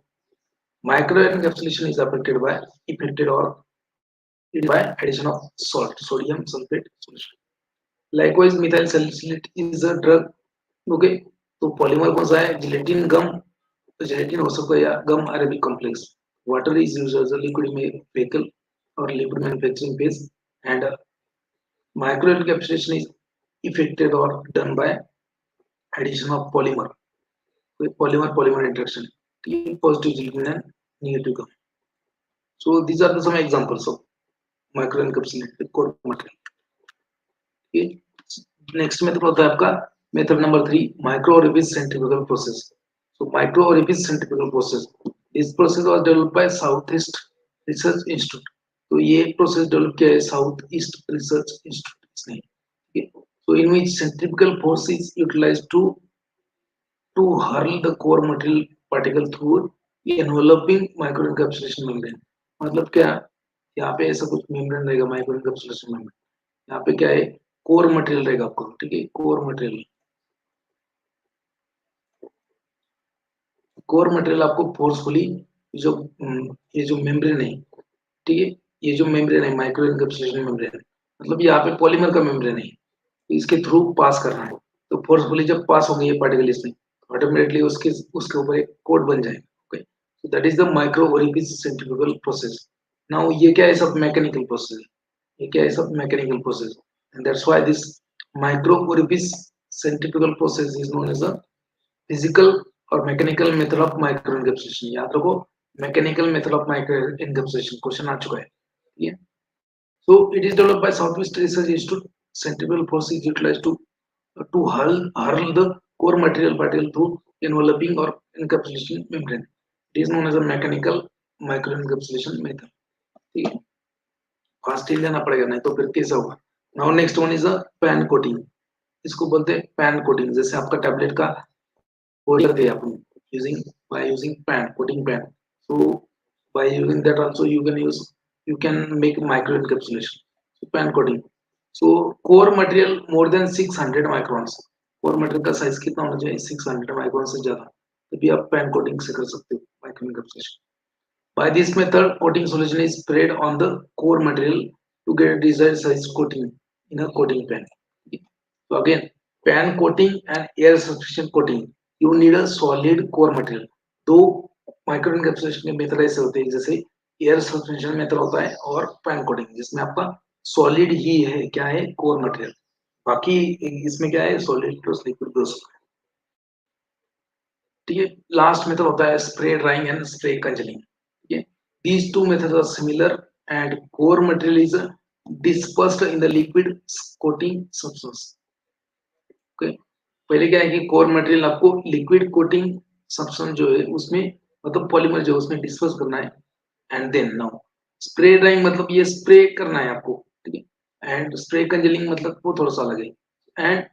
microencapsulation is affected by addition of salt, sodium sulfate solution. Likewise, methyl salicylate is a drug. Okay, तो polymer कौन सा है, gelatin गम. तो gelatin हो सकता है या gum arabic complex. Water is used as a liquid vehicle और liquid manufacturing phase, and micro encapsulation is effected और done by addition of polymer. Polymer interaction, positive gelatin and negative gum. So these are the some examples of micro encapsulated coat material. Next method होता है आपका method number 3, micro orifice centrifugal process. So micro orifice centrifugal process, this process was developed by Southeast Research Institute. तो ये process develop किया है Southeast Research Institute ने. Okay. So in which centrifugal force is utilized to hurl the core material particle through enveloping microencapsulation membrane. मतलब क्या, यहाँ पे ऐसा कुछ membrane रहेगा, microencapsulation membrane. यहाँ पे क्या है, कोर मटेरियल रहेगा आपको, ठीक है, कोर मटेरियल. कोर मटेरियल आपको फोर्सफुली जो ये जो मेम्ब्रेन है, ठीक है, ये जो मेम्ब्रेन है माइक्रो एनकैप्सुलेशन मेम्ब्रेन, मतलब यहाँ पे पॉलीमर का मेम्ब्रेन है, इसके थ्रू पास करना है. तो फोर्सफुली जब पास होंगे ये पार्टिकल इसमें, ऑटोमेटिकली उसके ऊपर एक कोट बन जाएगा. Okay, so that is the micro orifice centrifugal process. Now ये क्या है, सब मैकेनिकल प्रोसेस है. ये क्या है, सब mechanical process, and that's why this micro orifice centrifugal process is known as a physical और mechanical method of micro encapsulation. याद रखो, mechanical method of micro encapsulation question आ चुका है. ठीक है, so it is developed by Southwest Research Institute. Centrifugal force is utilized to hurl the core material particle through enveloping or encapsulation membrane. It is known as a mechanical microencapsulation method. ठीक है, fast लेना पड़ेगा, नहीं तो फिर कैसे होगा. Now next one is a pan coating. इसको बोलते हैं पैन कोटिंग. जैसे आपका टैबलेट का कोटिंग करते हैं अपन using pan, coating pan. So by using that also you can make microencapsulation. So pan coating. So core material more than 600 microns. core material का size कितना होना चाहिए, 600 माइक्रोन से ज्यादा, तभी आप पैन कोटिंग से कर सकते हो माइक्रोएनकैप्सुलेशन. By this method, coating solution is sprayed on the core material to get desired size coating in a coating pan. So again, pan coating and air suspension coating, you need a solid core material. दो micro encapsulation के method ऐसे होते हैं, जैसे air suspension method होता है और pan coating, जिसमें आपका सॉलिड ही है, क्या है, कोर मटेरियल, बाकी इसमें क्या है, सॉलिड प्लस लिक्विड प्लस, ठीक है। लास्ट मेथड होता है spray drying and spray congealing, ठीक है। These two methods are similar and core material is dispersed in the liquid coating substance, okay. पहले क्या है कि कोर मटेरियल आपको लिक्विड कोटिंग सब्सटेंस जो है उसमें, मतलब पॉलीमर जो है उसमें डिस्पर्स करना है, and then now spray drying मतलब ये स्प्रे करना है आपको, ठीक है, एंड स्प्रे कंजेलिंग मतलब वो थोड़ा सा अलग है। एंड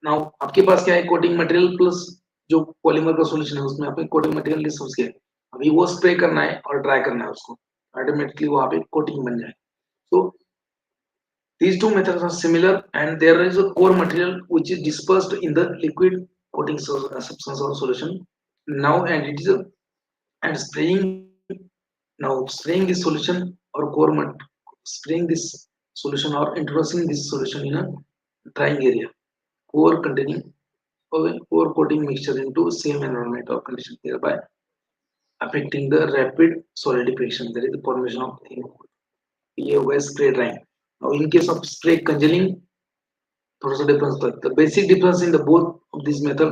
नाउ आपके पास क्या है, कोटिंग मटेरियल प्लस जो पॉलीमर का सॉल्यूशन है उसमें आपने कोटिंग मटेरियल डिस्पर्स किया है, अभी वो स्प्रे करना है और ड्राई करना है उसको, ऑटोमेटिकली वहां पे कोटिंग बन जाए। तो these two methods are similar, and there is a core material which is dispersed in the liquid coating substance or solution. Now, and it is a, and spraying this solution or spraying this solution or introducing this solution in a drying area, core containing or core coating mixture into same environment or condition, thereby affecting the rapid solidification. There is the formation of ये हो गया spray drawing. Now, in case of spray congealing, थोड़ा सा difference होता है। The basic difference in the both of this method,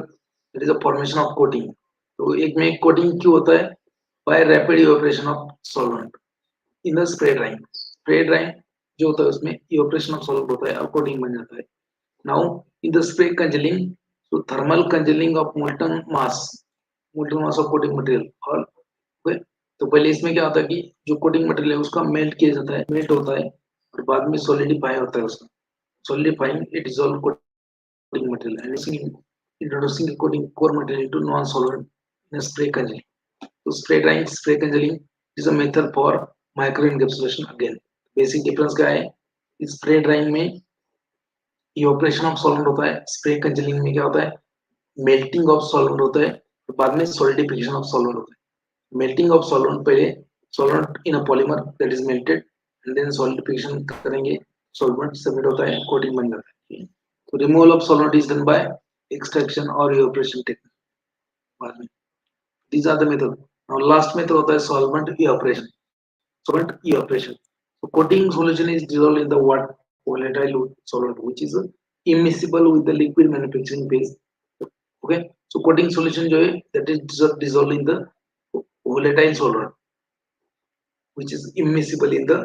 that is the formation of coating. तो एक में कोटिंग क्यों होता है, by rapid evaporation of solvent in the spray drying. Spray drying जो होता है उसमें इवेपोरेशन ऑफ सॉल्वेंट होता है और कोटिंग बन जाता है। Now in the spray congealing, तो thermal congealing of molten mass of coating material, और तो पहले इसमें क्या होता है कि जो कोटिंग मटेरियल है उसका मेल्ट किया जाता है, मेल्ट होता है, और बाद में सॉलिडिफाई होता है उसका, solidifying a dissolved coating material and introducing a coating core material into non-solvent in a spray congealing. So spray drying, spray congealing is a method for micro encapsulation again. Basic difference क्या है, spray drawing में evaporation of solvent होता है, spray कंजेलिंग में क्या होता है, melting of solvent होता है, तो बाद में सॉलिडिफिकेशन ऑफ सॉल्वेंट होता है। मेल्टिंग ऑफ सॉल्वेंट, पहले solvent in a polymer that is melted, and then solidification करेंगे, सॉल्वेंट सबमिट होता है, कोटिंग बन जाता है। तो removal of solvent is done by extraction और इवेपोरेशन टेक्निक बाद में। These are the method. Now last method होता है solvent evaporation. solvent evaporation. So coating solution is dissolved in the water volatile solvent which is immiscible with the liquid manufacturing phase. Okay, so coating solution जो है that is dissolved in the volatile solvent which is immiscible in the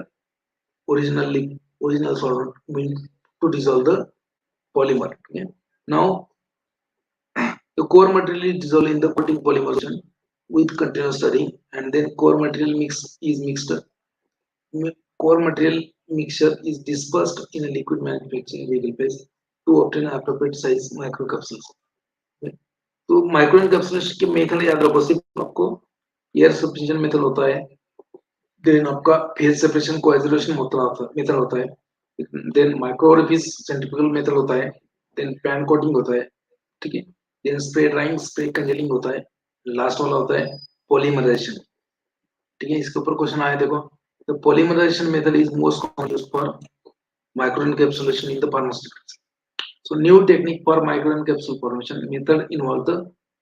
original solvent means to dissolve the polymer. Okay, now the core material is dissolved in the coating polymer solution with continuous stirring, and then core material is mixed. Core material mixture is dispersed in a liquid manufacturing vehicle phase to obtain appropriate size microcapsules. तो micro encapsulation के method याद रखो, सिर्फ आपको air substitution method होता है, then आपका phase separation coagulation method होता है, देन माइक्रोरिफिस सेंट्रीफ्यूगल मेथड होता है, देन पैन कोटिंग होता है, ठीक है, देन स्प्रे ड्राइंग, स्प्रे कंजेलिंग होता है, लास्ट वाला होता है पॉलीमराइजेशन। ठीक है, इसके ऊपर क्वेश्चन आया देखो, the polymerisation method is most common used for micro encapsulation in the pharmaceutics. So new technique for microencapsule formation method involve the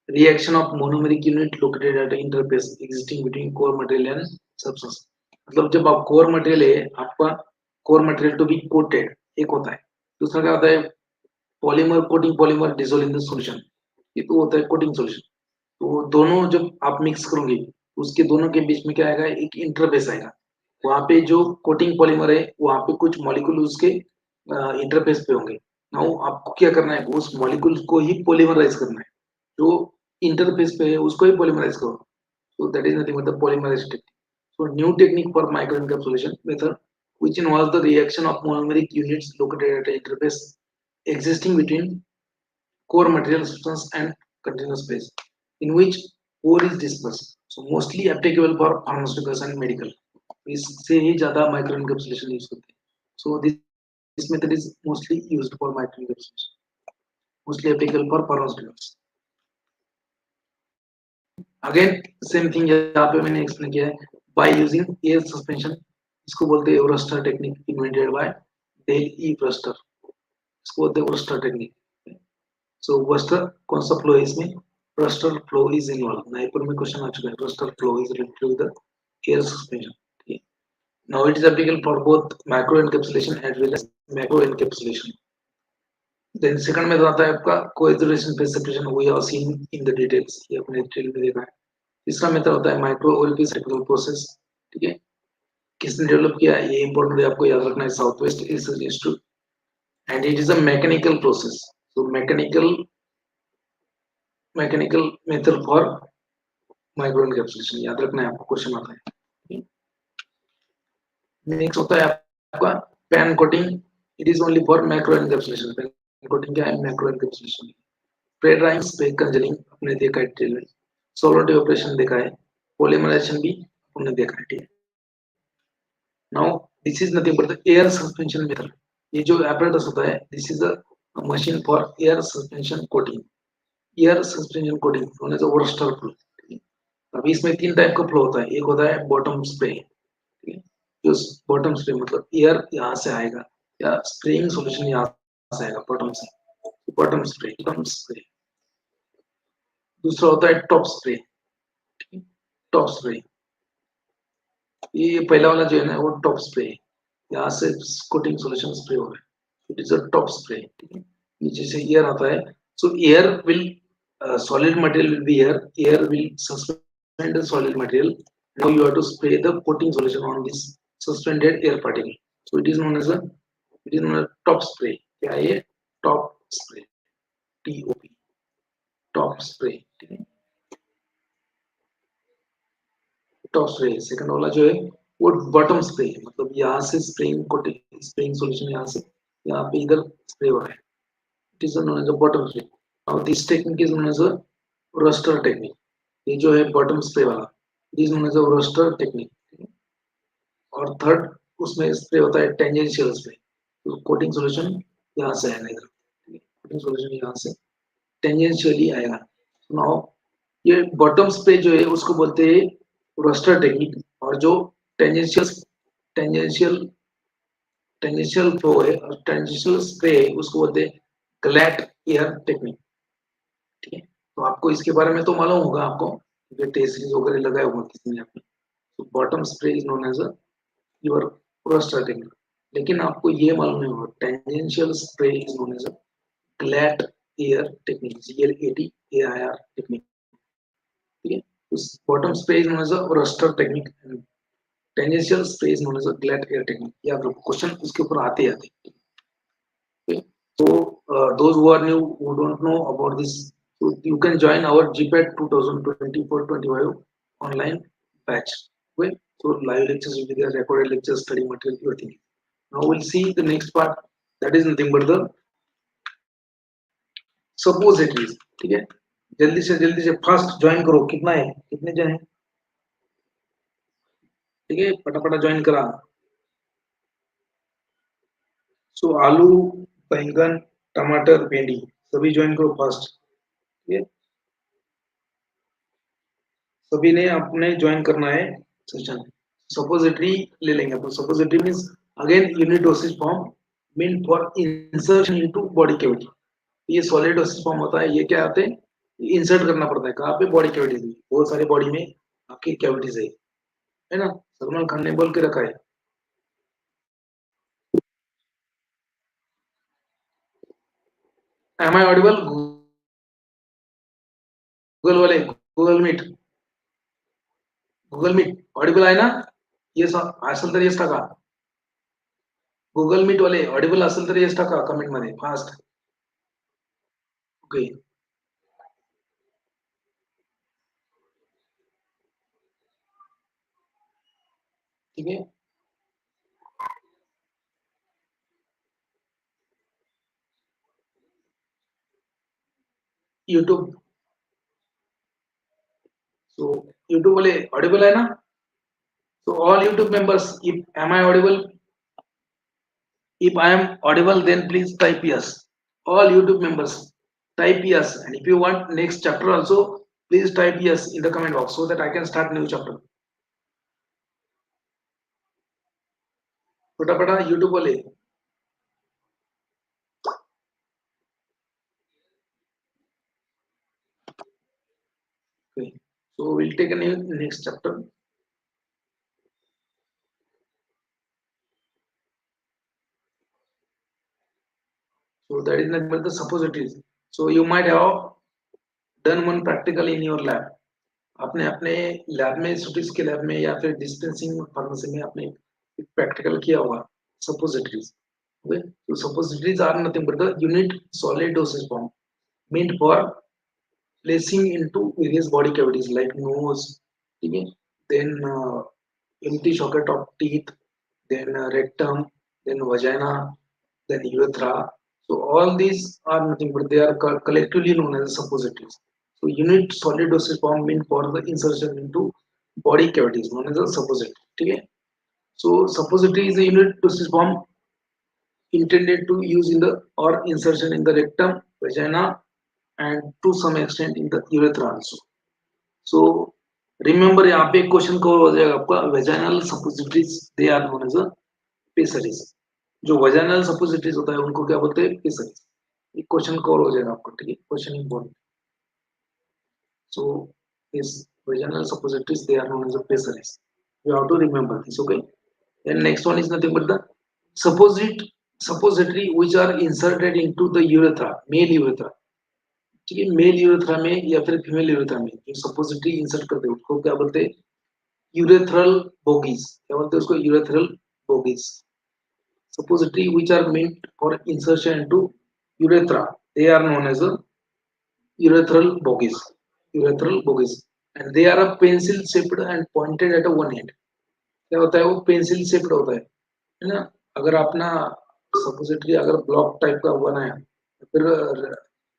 reaction of monomeric unit located at the interface existing between core material and substance। मतलब जब आप core material है, आपका core material to be coated एक होता है, दूसरा क्या होता है polymer coating polymer dissolve in the solution, ये तो होता है coating solution। तो दोनों जब आप मिक्स करोगे उसके दोनों के बीच में क्या आएगा, एक इंटरफेस आएगा, वहां पे जो कोटिंग पॉलीमर है वहां पे कुछ मॉलिक्यूल उसके इंटरफेस पे होंगे। नाउ आपको क्या करना है, उस मॉलिक्यूल को ही पॉलीमराइज करना है, जो इंटरफेस पे है उसको ही पॉलीमराइज करो। So that is nothing but the polymerise technique. So new technique for micro encapsulation method which involves the reaction of monomeric units located at an interface existing between core material substance and continuous phase in which core is dispersed, so mostly applicable for pharmaceuticals and medical। इससे ही ज्यादा micro encapsulation use करते हैं। सो this method is mostly used for micro encapsulation, mostly applicable for pharmaceuticals। Again same thing यहाँ पे मैंने explain किया है, by using air suspension, इसको बोलते हैं Wurster technique invented by Dale E Wurster, इसको बोलते हैं एवरोस्टर टेक्निक। सो ब्रस्टर कौन सा फ्लो है इसमें, rustral flow is involved. NIPER में क्वेश्चन आ चुका है. Rustral flow is related with the air suspension. Okay. Now it is applicable for both macro encapsulation as well as macro encapsulation. Then second में तो आता है आपका coagulation phase separation. We have seen in the details. ये अपने detail में देखा है. तीसरा मेथड होता है माइक्रो ओएलपी साइक्लिकल प्रोसेस. ठीक है. किसने डेवलप किया ये इंपॉर्टेंट है, आपको याद रखना है. South west institute and it is a mechanical process. So mechanical method for micro encapsulation याद रखना है आपको, क्वेश्चन आता है. नेक्स्ट होता है आपका pan coating. It is only for macro encapsulation. Pan coating क्या है? Macro encapsulation. Spray drying, spray congealing अपने देखा है डिटेल में. सोलवेंट ऑपरेशन देखा है. पॉलीमराइजेशन भी हमने देखा है. ठीक है. Now this is nothing but the air suspension method. ये जो apparatus होता है, this is a machine for air suspension coating. Air suspension coating known as a Wurster flow. अभी इसमें तीन टाइप का फ्लो होता है. एक होता है बॉटम स्प्रे. जो बॉटम स्प्रे मतलब एयर यहाँ से आएगा या स्प्रेइंग सॉल्यूशन यहाँ से आएगा बॉटम से. Bottom spray. दूसरा होता है टॉप स्प्रे. टॉप स्प्रे ये पहला वाला जो है ना वो टॉप स्प्रे है. यहाँ से कोटिंग सॉल्यूशन स्प्रे हो रहा है. It is a top spray. ठीक है. नीचे से एयर आता है. सो air will solid material will be here. Air will suspend the solid material. Now you have to spray the coating solution on this suspended air particle. So it is known as top spray. क्या है ये? Top spray. TOP. Top spray. ठीक है. Top spray. Second वाला जो है वो bottom spray मतलब यहाँ से स्प्रेइंग सॉल्यूशन यहाँ से यहाँ पे इधर स्प्रे हो रहा है. It is known as a bottom spray. Now this technique is known as a roster technique. ये जो है बॉटम स्प्रे वाला it is known as a roster technique. और थर्ड उसमें स्प्रे होता है टेंजेंशियल स्प्रे. तो कोटिंग सॉल्यूशन यहाँ से आएगा इधर. कोटिंग सॉल्यूशन यहाँ से टेंजेंशियली आएगा. नाउ ये बॉटम स्प्रे जो है उसको बोलते हैं रोस्टर टेक्निक. और जो टेंजेंशियल टेंजेंशियल टेंजेंशियल फ्लो है और टेंजेंशियल स्प्रे है उसको बोलते हैं ग्लैट एयर टेक्निक. ठीक है. तो आपको इसके बारे में तो मालूम होगा आपको क्योंकि टेस्ट सीरीज वगैरह लगाया होगा किसी ने आपने. तो bottom spray is known as Wurster technique. लेकिन आपको ये मालूम नहीं होगा tangential spray is known as Glatt air technique. GLAT technique. ठीक है. Bottom spray is known as Wurster technique. Tangential spray is known as Glatt air technique. ये आप क्वेश्चन उसके ऊपर आते आते. So those who are new who don't know about this, so you can join our GPAT 2024-25 online batch. Okay. So live lectures will be there, recorded lectures, study material, everything. Now we'll see the next part. That is nothing but the suppositories. ठीक है. जल्दी से fast join करो. कितना है? कितने जन है? ठीक है. फटाफट ज्वाइन करा. सो आलू, बैंगन, टमाटर, भिंडी सभी ज्वाइन करो फास्ट. ठीक है. सभी ने अपने ज्वाइन करना है सेशन. सपोजिटरी ले लेंगे अपन. Suppository means again unit dosage form meant for insertion into body cavity. ये सॉलिड डोसेज फॉर्म होता है. ये क्या आते हैं? इंसर्ट करना पड़ता है. कहाँ पे? बॉडी कैविटीज में. बहुत सारी बॉडी में आपकी कैविटीज है ना. सलमान खान ने बोल के रखा है. Am I audible? गूगल वाले गूगल मीट ऑडिबल आहे ना? येस असेल तर येस टाका. गूगल मीट वाले ऑडिबल असेल तर येस टाका कमेंट मध्ये फास्ट. ओके. ठीक है. यूट्यूब. सो यूट्यूब वाले ऑडिबल है ना? So all YouTube members, if am I audible? If I am audible, then please type yes. All YouTube members, type yes. And if you want next chapter also, please type yes in the comment box so that I can start new chapter. फटाफटा YouTube वाले. Okay. So we'll take a next chapter. So that is nothing but the suppositories. So you might have done one practical in your lab. आपने अपने lab में सुटिक्स के lab में या फिर dispensing pharmacy में आपने एक प्रैक्टिकल किया हुआ सपोजिटरीज. ओके, तो suppositories are nothing but the unit solid dosage form meant for placing into various body cavities like nose, ठीक है, then empty socket of teeth, then rectum, then vagina, then urethra. So all these are nothing but they are collectively known as suppositories. So unit solid dosage form meant for the insertion into body cavities known as a suppository. ठीक है. So suppository is a unit dosage form intended to use in the or insertion in the rectum, vagina, and to some extent in the urethra also. So remember यहाँ पे question cover हो जाएगा आपका vaginal suppositories they are known as a pessaries. जो vaginal suppositories होता है उनको क्या बोलते हैं पेसरीज. एक क्वेश्चन कवर हो जाएगा आपका. ठीक है, question important. So this vaginal suppositories they are known as a pessaries. You have to remember this. Okay, then next one is nothing but the supposite suppository which are inserted into the urethra, male urethra. ठीक है, mail urethra में या फिर female urethra में जो suppository insert करते हैं उसको क्या बोलते हैं यूरेथ्रल बोगीज. क्या बोलते हैं उसको urethral bougies. Suppository which are meant for insertion into urethra they are known as a urethral bougies. Urethral bougies and they are a pencil shaped and pointed at a one end. क्या होता है वो pencil shaped होता है ना. अगर अपना suppository अगर ब्लॉक टाइप का बनाया फिर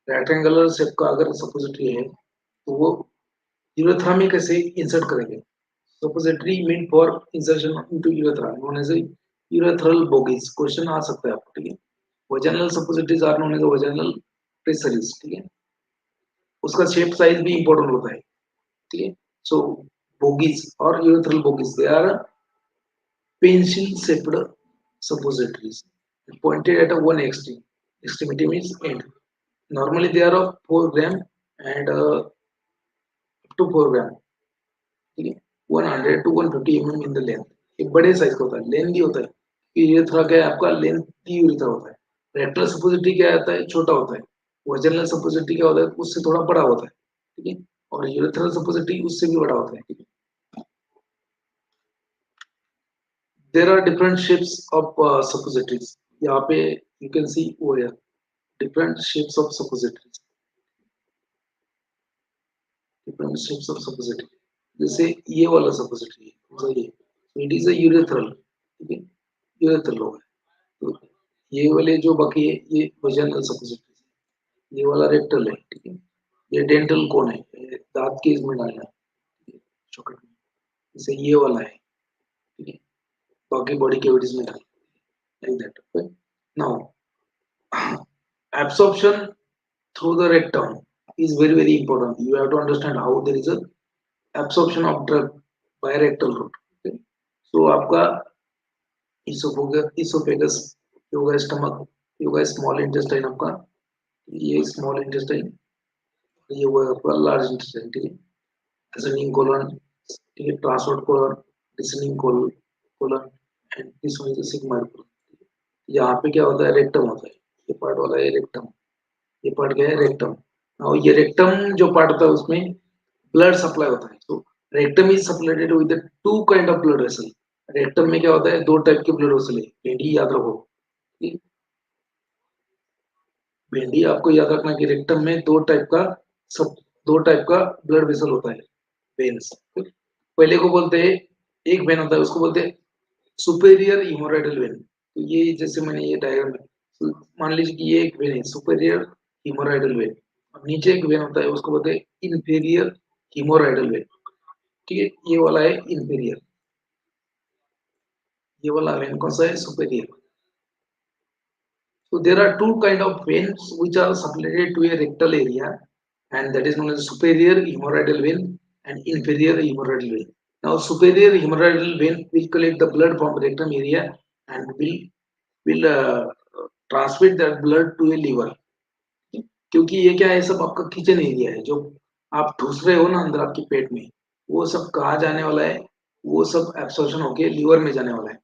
रेक्टेंगुलर शेप का अगर सपोजिटरी है तो वो यूरेथ्रा में कैसे इंसर्ट करेंगे. Suppository meant for insertion into urethra known as urethral bougies. Question आ सकता है आपको. ठीक है, vaginal suppositories are known as vaginal pessaries. ठीक है, उसका शेप साइज भी इंपॉर्टेंट होता है. ठीक है, सो बोगीज और urethral bougies they are pencil shaped suppositories pointed at a one extreme. Extremity means end. Normally they are of 4 gram and up to 4 gram. ठीक है, 100 to 150 mm in the length. एक बड़े size का होता है, lengthy होता है. Urethra क्या है आपका लेंथी यूरेथ्रा होता है. रेक्टल सपोजिटरी क्या आता है छोटा होता है. वजाइनल सपोजिटरी क्या होता है उससे थोड़ा बड़ा होता है. ठीक है, और यूरेथ्रल सपोजिटरी उससे भी बड़ा होता है. ठीक है, there are different shapes of suppositories. यहाँ पे you can see over here different shapes of suppositories. Different shapes of suppository. जैसे ये वाला suppository है, ये it is a urethral. ठीक है, urethral होगा. तो ये वाले जो बाकी है ये vaginal suppositories है. ये वाला rectal है. ठीक है, ये dental cone है, ये दांत के इसमें डालना है शॉकेट में. जैसे ये वाला है. ठीक है, बाकी बॉडी कैविटीज में डालना like that. Okay, now absorption through the rectum is very important. You have to understand how there is a absorption of drug by rectal route. Okay, so आपका इसोफेगस होगा, स्टमक होगा, small intestine आपका, ये small intestine, ये हुआ आपका large intestine. ठीक है, असेंडिंग कोलन. ठीक है, transverse colon, descending colon and this one is sigmoid colon. यहाँ पे क्या होता है रेक्टम होता है. ये पार्ट वाला है रेक्टम. ये पार्ट क्या है रेक्टम. और ये रेक्टम जो पार्ट होता है उसमें ब्लड सप्लाई होता है. तो rectum is supplied with two kind of blood vessel. Rectum में क्या होता है दो टाइप के ब्लड वेसल है. भेंडी याद रखो. भेंडी आपको याद रखना कि रेक्टम में सब दो टाइप का ब्लड वेसल होता है, वेन्स. पहले को बोलते हैं एक वेन होता है उसको बोलते हैं सुपेरियर हिमोराइडल वेन. तो ये जैसे मैंने ये डायग्राम में तो मान लीजिए कि ये एक वेन है सुपेरियर हिमोराइडल वेन. अब नीचे एक वेन होता है उसको बोलते हैं इंफीरियर हिमोराइडल वेन. ठीक है, ये वाला है इंफीरियर. ये वाला वेन कौन सा है superior. So there are two kind of veins which are supplemented to a rectal area, and that is known as superior hemorrhoidal vein and inferior hemorrhoidal vein. Now superior hemorrhoidal vein will collect the blood from rectum area and will transmit that blood to a liver. क्योंकि ये क्या है सब आपका kitchen area है जो आप ठूस रहे हो ना अंदर आपके पेट में, वो सब कहाँ जाने वाला है, वो सब एब्सॉर्प्शन होके लीवर में जाने वाला है।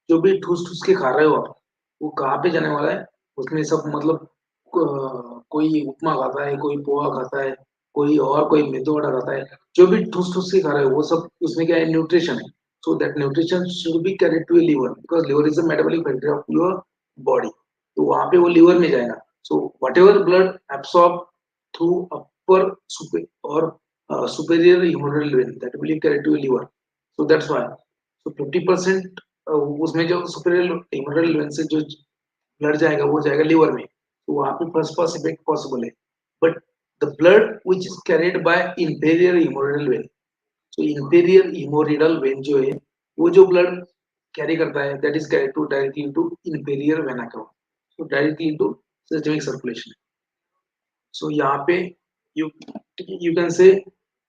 जो भी ठूस ठूस के खा रहे हो आप, वो कहाँ पे जाने वाला है, उसमें सब मतलब कोई उपमा खाता है, कोई पोहा खाता है, कोई मेदू वड़ा खाता है, जो भी ठूस ठूस के खा रहे हो वो सब उसमें क्या है, न्यूट्रिशन है। So that nutrition should be carried to liver, because liver is a metabolic factor of your body. तो वहां पे वो लीवर में जाएगा। So whatever blood absorb through upper और superior humoral vein that will carry to liver. So that's why. So 50% उसमें जो superior humoral vein से जो ब्लड जाएगा वो जाएगा लीवर में, तो वहां पे फर्स्ट पास इफेक्ट पॉसिबल है। But the blood which is carried by inferior humoral vein, so inferior humoral vein जो है, वो जो ब्लड कैरी करता है that is carry to directly to inferior vena cava, so directly to systemic circulation. So यहाँ पे you you can say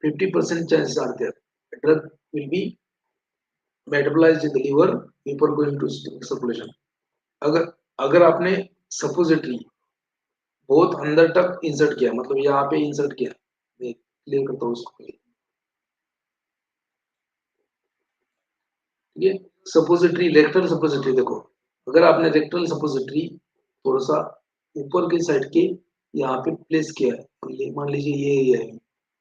50% chances are there. The drug will be metabolized in the liver before going to systemic circulation. अगर अगर आपने suppository बहुत अंदर तक insert किया, मतलब यहाँ पे इंसर्ट किया, मैं क्लियर करता हूँ उसको। ठीक है, सपोजिटरी रेक्टल सपोजिटरी देखो, अगर आपने रेक्टल सपोजिटरी थोड़ा सा ऊपर के साइड के यहाँ पे प्लेस किया है, मान लीजिए ये एरिया है,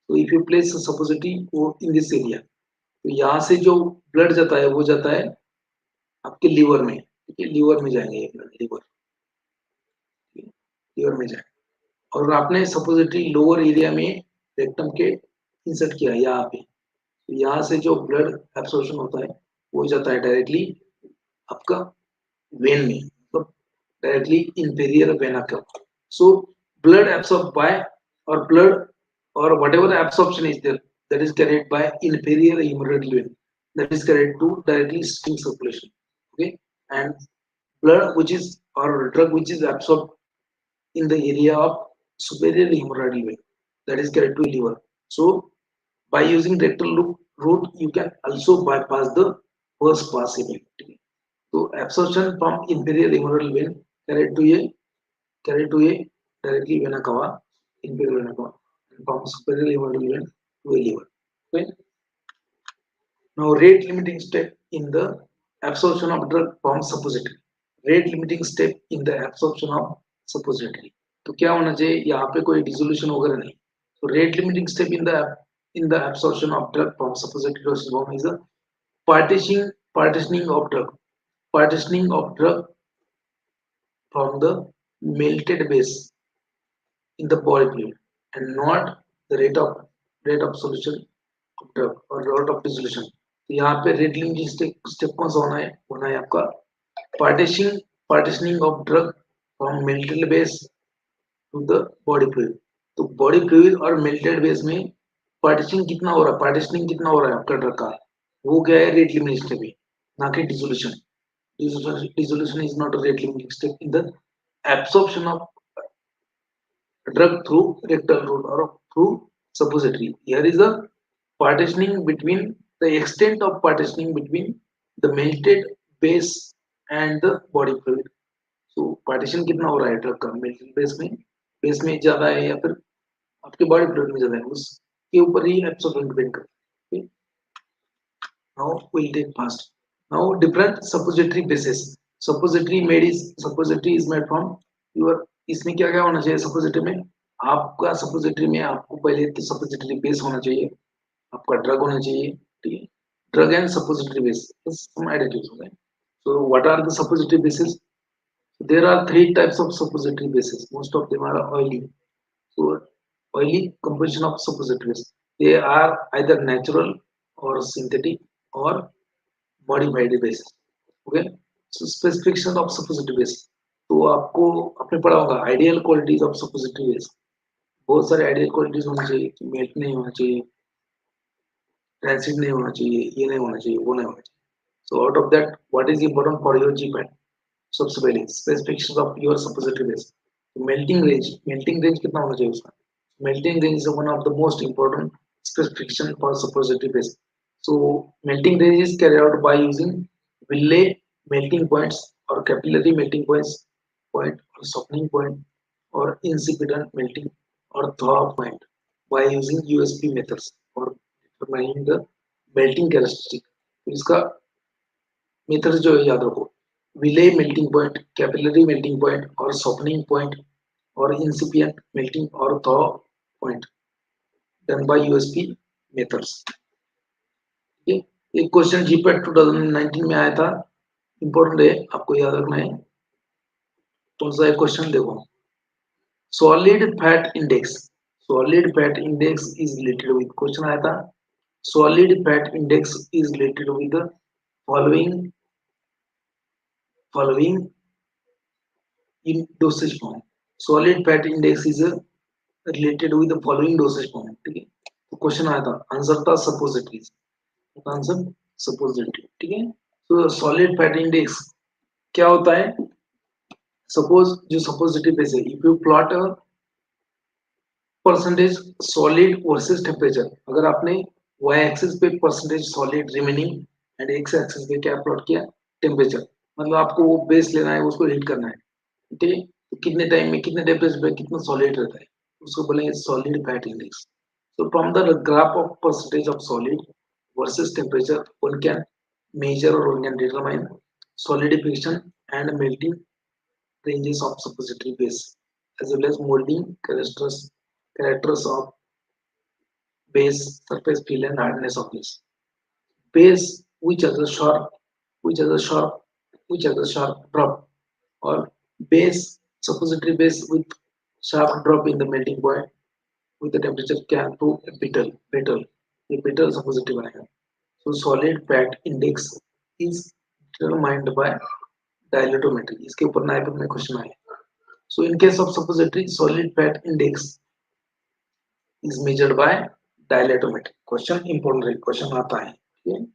तो इफ यू प्लेस सपोजिटरी वो इन दिस एरिया, तो यहाँ से जो ब्लड जाता है वो जाता है आपके लीवर में। ठीक है, लीवर में जाएंगे ये ब्लड, लीवर, लीवर में जाएंगे। और आपने सपोजिटरी लोअर एरिया में रेक्टम के इंसर्ट किया यहाँ पे, तो यहाँ से जो ब्लड एब्सॉर्प्शन होता है वो जाता है डायरेक्टली आपका वेन में, मतलब डायरेक्टली इंफीरियर वेना का। सो ब्लड एब्सॉर्ब बाय और blood or whatever absorption is there, that is carried by inferior humoral vein, that is carried to directly systemic circulation. Okay, and blood which is or drug which is absorbed in the area of superior humoral vein, that is carried to liver. So by using rectal route you can also bypass the first pass effect. So absorption from inferior humoral vein carried to a carried to a directly vena cava, inferior vena cava, and from superior humoral vein to a liver. Okay. Now rate limiting step in the absorption of drug from suppository. Rate limiting step in the absorption of suppository. तो क्या होना चाहिए यहाँ पे, कोई dissolution वगैरह नहीं। तो rate limiting step in the absorption of drug from suppository dosage form is a partitioning partitioning of drug partitioning of drug from the melted base in the body fluid, and not the rate of solution of drug or rate of dissolution. तो यहाँ पे rate limiting step कौन सा होना है आपका, partitioning of drug from melted base to the body fluid। तो body fluid और मेल्टेड बेस में पार्टिशनिंग कितना हो रहा है आपका ड्रग का, वो क्या है, रेट लिमिटिंग स्टेप है, ना कि dissolution. Dissolution is not a rate limiting step in the absorption of drug through rectal route or through suppository. Here is a partitioning between the extent of partitioning between the melted base and the body fluid. So partition कितना हो रहा है drug का melted base में ज्यादा है या फिर आपके बॉडी फ्लूइड में ज्यादा है, उसके ऊपर ही एब्सॉर्प्शन डिपेंड करता है। Now we'll take fast. Now different suppository bases. Suppository is made from your, इसमें क्या क्या होना चाहिए suppository में, आपका suppository में आपको पहले तो suppository base होना चाहिए, आपका ड्रग होना चाहिए। ठीक है, drug and suppository base, some additives होते हैं। So what are the suppository bases? There are three types of suppository bases. Most of them are oily. So oily composition of suppositories, they are either natural or synthetic or modified basis. Okay, so specification of suppository base, तो आपको आपने पढ़ा होगा ideal qualities of suppository base। बहुत सारे ideal qualities होनी चाहिए, melt नहीं होना चाहिए, रैंसिड नहीं होना चाहिए, ये नहीं होना चाहिए, वो नहीं होना चाहिए। So out of that what is important for your GPAT, सबसे पहले specification of your suppository base। Melting range कितना होना चाहिए उसका, melting range is one of the most important specification for suppository base. So melting range is carried out by using Wiley melting points or capillary melting point or softening point or incipient melting or thaw point. by using USP methods for determining the melting characteristic. तो इसका method जो है याद रखो, Wiley melting point, capillary melting point और softening point और incipient melting और thaw point done by USP methods. ठीक है, एक क्वेश्चन जीपैट 2019 में आया था, इंपॉर्टेंट है, आपको याद रखना है। कौन सा क्वेश्चन देखो, solid fat index, solid fat index is related with, question आया था, solid fat index is related with the following in dosage form. Solid fat index is related with the following dosage form. ठीक है, तो question आया था, answer था suppositories, answer suppository. ठीक है, तो सॉलिड फैट इंडेक्स क्या होता है, सपोज जो सपोजिटरी बेस है, if you plot percentage solid versus temperature, अगर आपने y एक्सिस पे percentage solid remaining and x axis पे क्या प्लॉट किया, टेम्परेचर, मतलब आपको वो बेस लेना है, उसको हीट करना है। ठीक है, तो कितने टाइम में कितने टेम्परेचर पे कितना सॉलिड रहता है, उसको बोलेंगे solid fat index. So from the graph of percentage of solid versus temperature, one can measure or one can determine solidification and melting ranges of suppository base, as well as molding characters of base, surface feel and hardness of base. Base which has a sharp, which has a sharp, which has a sharp drop, or base suppository base with sharp drop in the melting point with the temperature can to a brittle suppository बनेगा। So solid fat index is determined by dilatometry, इसके ऊपर NIPER में question आए। So in case of suppository, solid fat index is measured by dilatometry। Question important है, question आता है। ठीक है,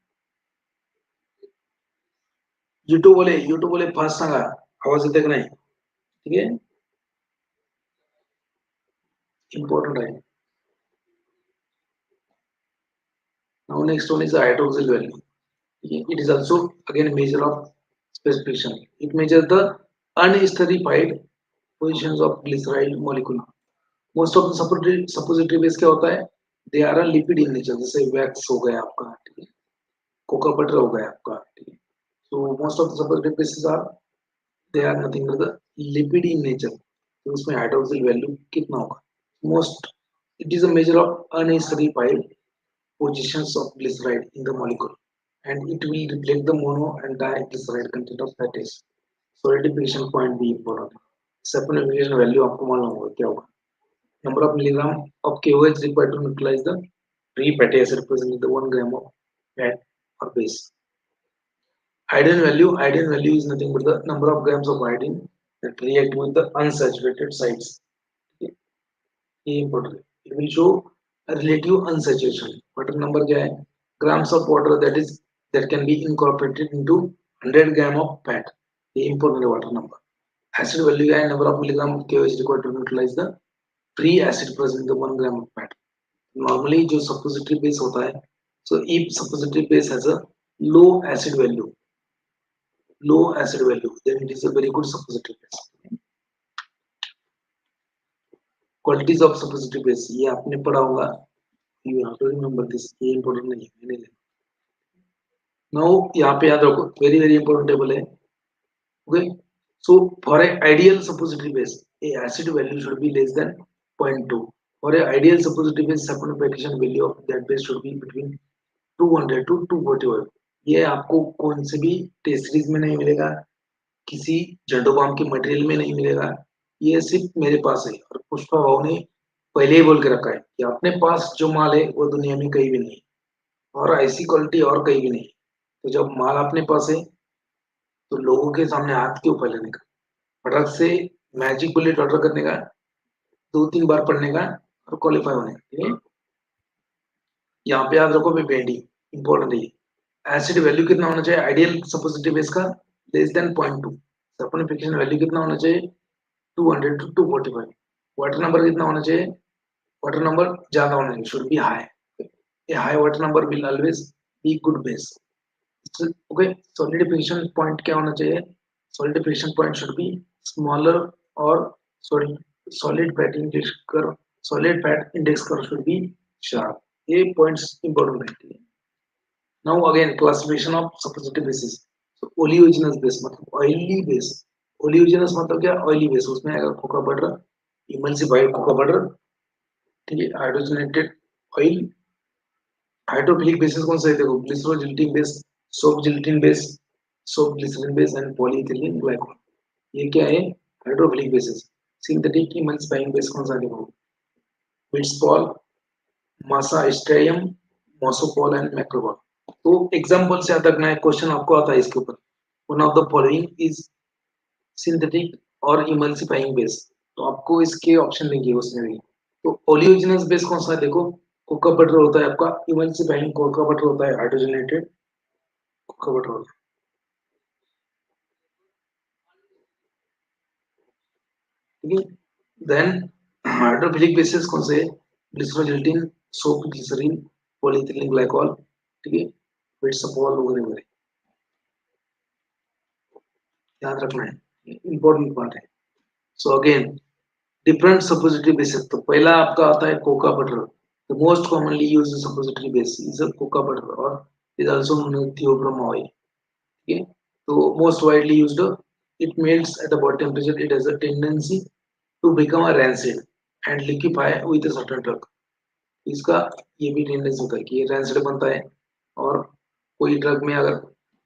यूट्यूब बोले फास्ट सांगा, आवाज येते का नाही? ठीक है, इंपॉर्टेंट है। Now next one is the hydroxyl value. It is also again a measure of specification. It measures the unesterified positions of glyceride molecule. Most of the suppository base क्या होता है, they are a lipid in nature, जैसे wax हो गया आपका, ठीक है, cocoa butter हो गया आपका, ठीक है। So most of the suppository bases are, they are nothing but the lipid in nature, तो उसमें hydroxyl value कितना होगा, most, it is a measure of unesterified positions of glyceride in the molecule, and it will reflect the mono and diglyceride content of that is solidification point भी important। Saturation value आपको मालूम होगा क्या होगा, number of milligram of KOH required to neutralize the free fatty acid present in the 1 gram of fat or base। iodine value is nothing but the number of grams of iodine that react with the unsaturated sites। ये important है, it will show a relative unsaturation। water number क्या है, grams of water that can be incorporated into 100 gram of fat, ये important है water number। acid value क्या है, number of milligram of KOH required to neutralize the free acid present in the 1 gram of fat। normally जो suppository base होता है, so if suppository base has a low acid value, then it is a very good suppository base। qualities of suppository base ये आपने पढ़ा होगा, you have to remember this, ये important नहीं है, मैंने now यहाँ पे याद रखो, very very important table है। okay, so for a ideal suppository base, a acid value should be less than 0.2। for a ideal suppository base, saponification value of that base should be between 200 to 241। ये आपको कौन से भी test series में नहीं मिलेगा, किसी जंडोबाम के मटेरियल में नहीं मिलेगा, ये सिर्फ मेरे पास है। और पुष्पा भाव ने पहले ही बोल के रखा है कि अपने पास जो माल है वो दुनिया में कहीं भी नहीं, और ऐसी क्वालिटी और कहीं भी नहीं। तो जब माल अपने पास है तो लोगों के सामने हाथ क्यों फैलाने का, फटक से मैजिक बुलेट ऑर्डर करने का, 2-3 बार पढ़ने का और क्वालिफाई होने का। यहाँ पे याद रखो बेंडी इंपॉर्टेंट है। एसिड वैल्यू कितना होना चाहिए आइडियल सपोजिटिव बेस का, लेस देन 0.2। सल्फोनिफिकेशन वैल्यू कितना होना चाहिए, 200 to 245। वाटर नंबर कितना होना चाहिए, वाटर नंबर ज्यादा होना चाहिए, should be high. A high water number will always be good base. Okay, solidification point क्या होना चाहिए, solidification point should be smaller और solid fatty solid fat index curve should be sharp. ये points important रहती है. Now again classification of suppository bases. So oleaginous base मतलब oily base. Oleaginous मतलब क्या? Oily base. उसमें अगर cocoa butter, emulsified cocoa butter, ठीक है, hydrogenated oil, हाइड्रोफिलिक बेसिस कौन सा है? देखो glycerogelatin base, soap gelatin base, soap glycerin base and polyethylene glycol. ये क्या है? Hydrophilic bases. Synthetic emulsifying base कौन सा है? देखो बिट्सपॉल, मासा स्ट्रेयम, मोसोपॉल एंड मैक्रोपॉल. तो एग्जांपल से अटक ना, क्वेश्चन आपको आता है इसके ऊपर. One of the following is synthetic और इमल्सिफाइंग बेस. तो आपको इसके ऑप्शन देंगे उसमें भी. तो ओलियोजिनस बेस कौन सा है? देखो कोका बटर होता है आपका, इमल्सिफाइंग कोका बटर होता है, हाइड्रोजनेटेड कोका बटर होता है. ठीक है. देन हाइड्रोफिलिक बेसिस कौन से है? ग्लिसरोजिल्टिन, सोप ग्लिसरीन, पॉलीइथिलीन ग्लाइकॉल, ठीक है, बिट्सपॉल वगैरह वगैरह. याद रखना है, इंपॉर्टेंट पार्ट है. So again different suppository bases. तो पहला आपका आता है cocoa butter. The most commonly used suppository base is a cocoa butter और is also known as theobroma oil. ठीक है. तो most widely used, it melts at the body temperature. It has a tendency to become a rancid and liquefy with a certain drug. इसका ये भी tendency होता है कि ये रैंसिड बनता है, और कोई ड्रग में अगर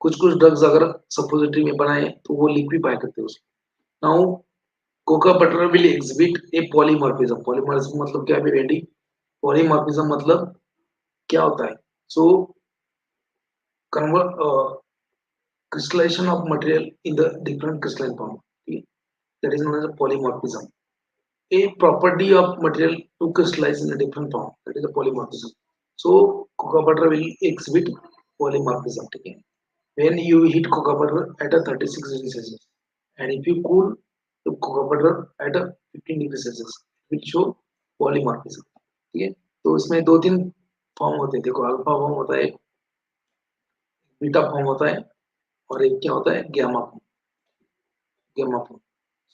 कुछ कुछ ड्रग्स अगर सपोजिटरी में बनाए तो वो लिक्विफाई करते हैं उसको. Now cocoa butter will exhibit A polymorphism. Polymorphism मतलब क्या है बेटी? पॉलीमॉर्फिज्म मतलब क्या होता है? So convert crystallization of material in the different crystalline form. Okay? That is known as a polymorphism. A property of material to crystallize in a different form. That is a polymorphism. So cocoa butter will exhibit polymorphism. Okay? When you heat cocoa butter at a 36 degrees Celsius, and if you cool the cocoa butter at a 15 degrees Celsius, it will show polymorphism. ठीक है. तो इसमें दो तीन form होते हैं. देखो alpha form होता है, बीटा फॉर्म होता है, और एक क्या होता है? Gamma form. Gamma form.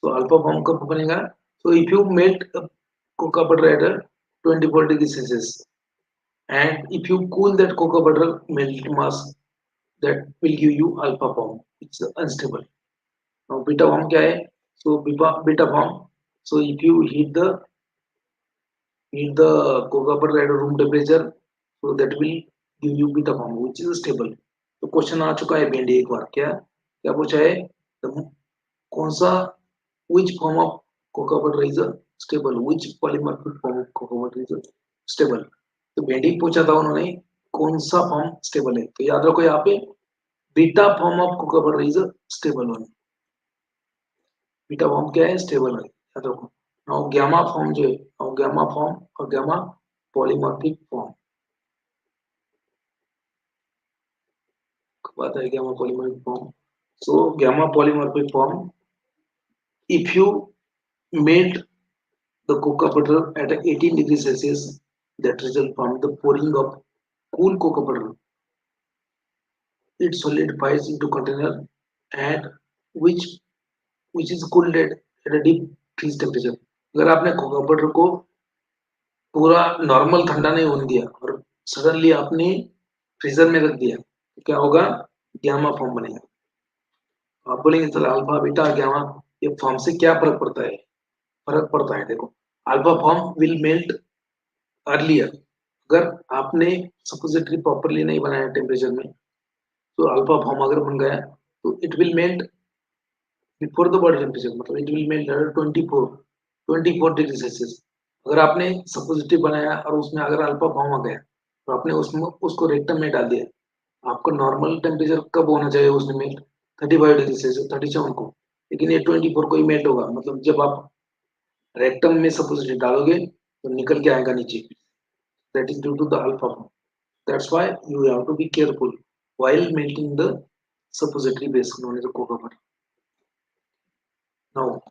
So alpha form कब बनेगा? So if you melt cocoa butter at a 24 degrees Celsius, and if you cool that cocoa butter melted mass, that will give you alpha form. It's unstable. Now beta form क्या है? So beta form. So if you heat the cocoa butter at a room temperature, so that will give you beta form, which is stable. तो question आ चुका है बेंडी एक बार. क्या क्या पूछा है? तो कौन सा, which form of cocoa butter is a stable, which polymorphic form of cocoa butter is a stable. तो भेंडी पूछा था उन्होंने कौन सा फॉर्म स्टेबल है. तो याद रखो यहाँ पे beta form of cocoa butter is stable one. Beta form क्या है? स्टेबल है. याद रखो. नाउ गैमा फॉर्म जो है, नाउ गैमा फॉर्म और गैमा पॉलीमॉर्फिक फॉर्म. बात है gamma polymorphic form. So gamma polymorphic form, if you melt the cocoa butter at 18 degrees Celsius, that result from the pouring of cool cocoa butter. It solidifies into container and which which is cooled at a deep freeze temperature. अगर आपने cocoa butter को पूरा normal ठंडा नहीं होने दिया और suddenly आपने फ्रीजर में रख दिया, तो क्या होगा? गैमा फॉर्म बनेगा. आप बोलेंगे सर अल्फा बीटा गैमा ये फॉर्म से क्या फर्क पड़ता है? फर्क पड़ता है. देखो alpha form will melt earlier. अगर आपने सपोजिटरी प्रॉपरली नहीं बनाया टेम्परेचर में, तो अल्फा फॉर्म अगर बन गया तो it will melt before the body temperature. मतलब it will melt 24 degree Celsius. अगर आपने सपोजिटिव बनाया और उसमें अगर अल्फा फॉर्म आ गया, तो आपने उसमें उसको रेक्टम में डाल दिया. आपको नॉर्मल टेम्परेचर कब होना चाहिए उसमें मेल्ट? 35 डिग्री सेल्सियस, 37 को. लेकिन ये 24 को ही मेल्ट होगा. मतलब जब आप रेक्टम में सपोजिटिव डालोगे तो निकल के आएगा नीचे. That is due to the alpha form. That's why you have to be careful while melting the suppository base known as a cocoa butter. Now,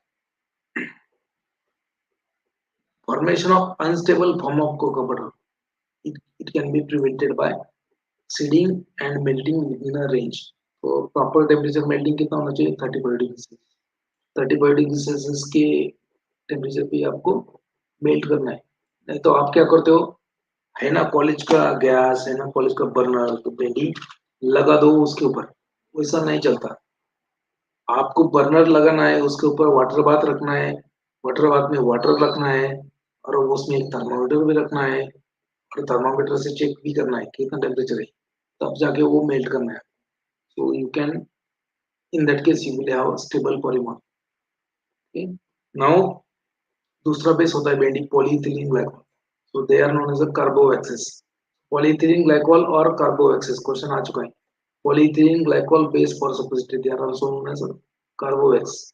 formation of unstable form of cocoa butter. It can be prevented by seeding and melting within a range. तो proper temperature melting कितना होना चाहिए? 35 degree Celsius. 35 degree Celsius के temperature पे आपको melt करना है. नहीं तो आप क्या करते हो, है ना कॉलेज का गैस, है ना कॉलेज का बर्नर, तो बेटी लगा दो उसके ऊपर, वैसा नहीं चलता। आपको बर्नर लगाना है, उसके ऊपर वाटर बाथ रखना है, वाटर बाथ में वाटर रखना है, और उसमें एक थर्मामीटर भी रखना है, और थर्मामीटर से चेक भी करना है कितना टेम्परेचर है, तब जाके वो मेल्ट करना है। So you can, in that case you will have stable polymer. Okay, now दूसरा बेस होता है बेंडी polyethylene glycol, so they are known as a carbowaxes. Polyethylene glycol और कार्बोवैक्सेस क्वेश्चन आ चुका है। Polyethylene glycol base for suppository, they are also known as carbowax.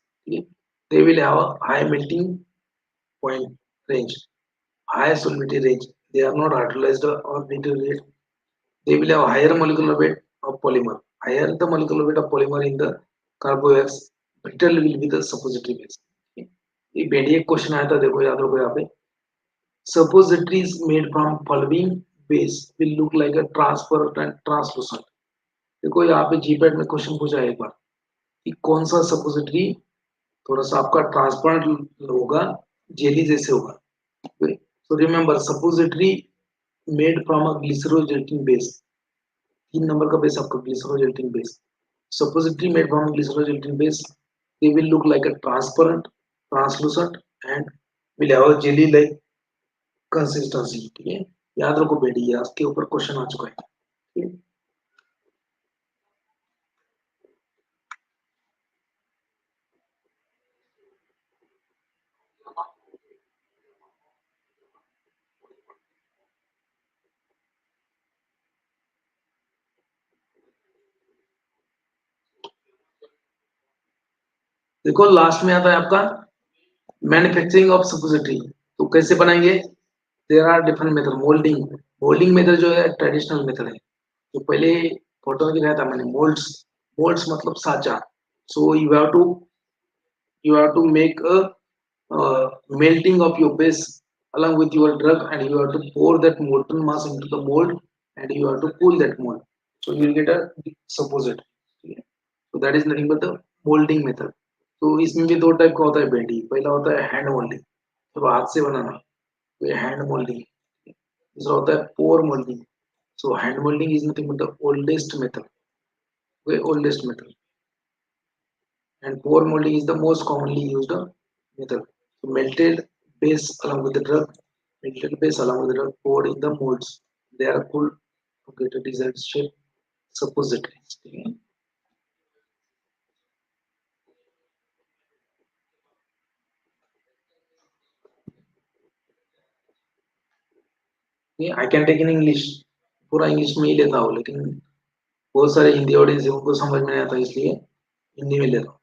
They will have a high melting point range, high solubility range. They are not hydrolyzed or deteriorate. They will have higher molecular weight of polymer. Higher the molecular weight of polymer in the carbox, brittle will be the suppository base. ये बेंडी एक question आया था, देखो याद रखो यहाँ पे, suppositories made from following base will look like a transparent and translucent। देखो यहाँ पे जीपैट में क्वेश्चन पूछा है एक बार कि कौन सा सपोजिटरी थोड़ा सा आपका ट्रांसपेरेंट होगा, जेली जैसे होगा। So remember suppository made from a glycerogelatin base, 3 number का बेस आपका glycerogelatin base. Suppository made from glycerogelatin base, they will look like a transparent, translucent and will have a jelly like consistency। ठीक है, याद रखो बेटी, ये आपके ऊपर क्वेश्चन आ चुका है। ठीक है? देखो लास्ट में आता है आपका मैन्युफैक्चरिंग ऑफ सपोजिटरी। तो कैसे बनाएंगे, there are different method. Moulding, moulding method जो है ट्रेडिशनल मेथड है, जो पहले फोटो में दिखाया था मैंने, मोल्ड्स। मोल्ड्स मतलब साचा। सो you have to make a melting of your base along with your drug, and you have to pour that molten mass into the mold, and you have to cool that mold, so you will get a suppository। so that is nothing but the molding method। तो इसमें भी दो type का होता है बेटी, पहला होता है हैंड मोल्डिंग, तो हाथ से बनाना, तो ये हैंड मोल्डिंग। दूसरा होता है pour moulding. So hand moulding is nothing but the oldest method, way oldest method, and pour molding is the most commonly used method। So melted base along with the drug, melted base along with the drug poured in the molds, they are cooled to get a desired shape suppositories। I can take in English, पूरा English में ही लेता हूँ, लेकिन बहुत सारे Hindi audience है उनको समझ में नहीं आता, इसलिए हिंदी में लेता हूँ।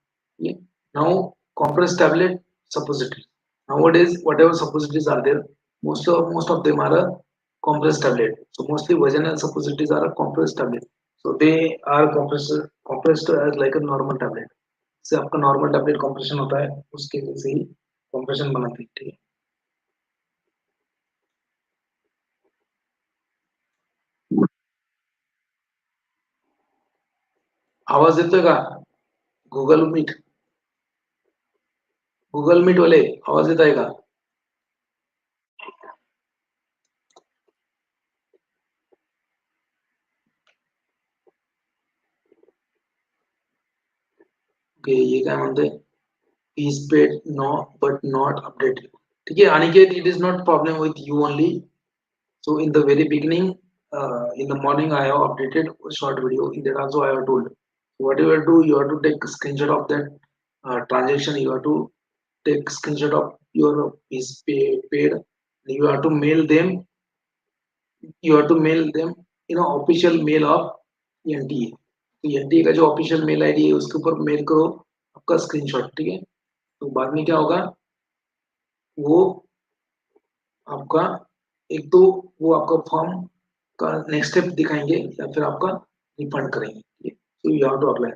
Now compressed tablet suppository, nowadays whatever suppositories are there, most of them are a compressed tablet, so mostly vaginal suppositories are a compressed tablet, so they are compressed as like a normal tablet। से आपका normal tablet compression होता है, उसके जैसे ही compression बनाते हैं। ठीक है, आवाज येतोय का? गूगल मीट, गूगल मीट वाले आवाज येत आहे का? ओके, ये काय म्हणते, is paid no but not updated। ठीक है Aniket, it is not problem with you only। so in the very beginning, in the morning I have updated a short video, in that also I have told what you have to do, you have to take a screenshot of that transaction, you have to take screenshot of your is paid, you have to mail them, you have to mail them in a official mail of NTA। तो NTA का जो official mail ID है उसके ऊपर mail करो आपका screenshot. ठीक है, तो बाद में क्या होगा, वो आपका एक तो वो आपका फॉर्म का नेक्स्ट स्टेप दिखाएंगे या फिर आपका रिफंड करेंगे। तो यू हैव टू अप्लाई।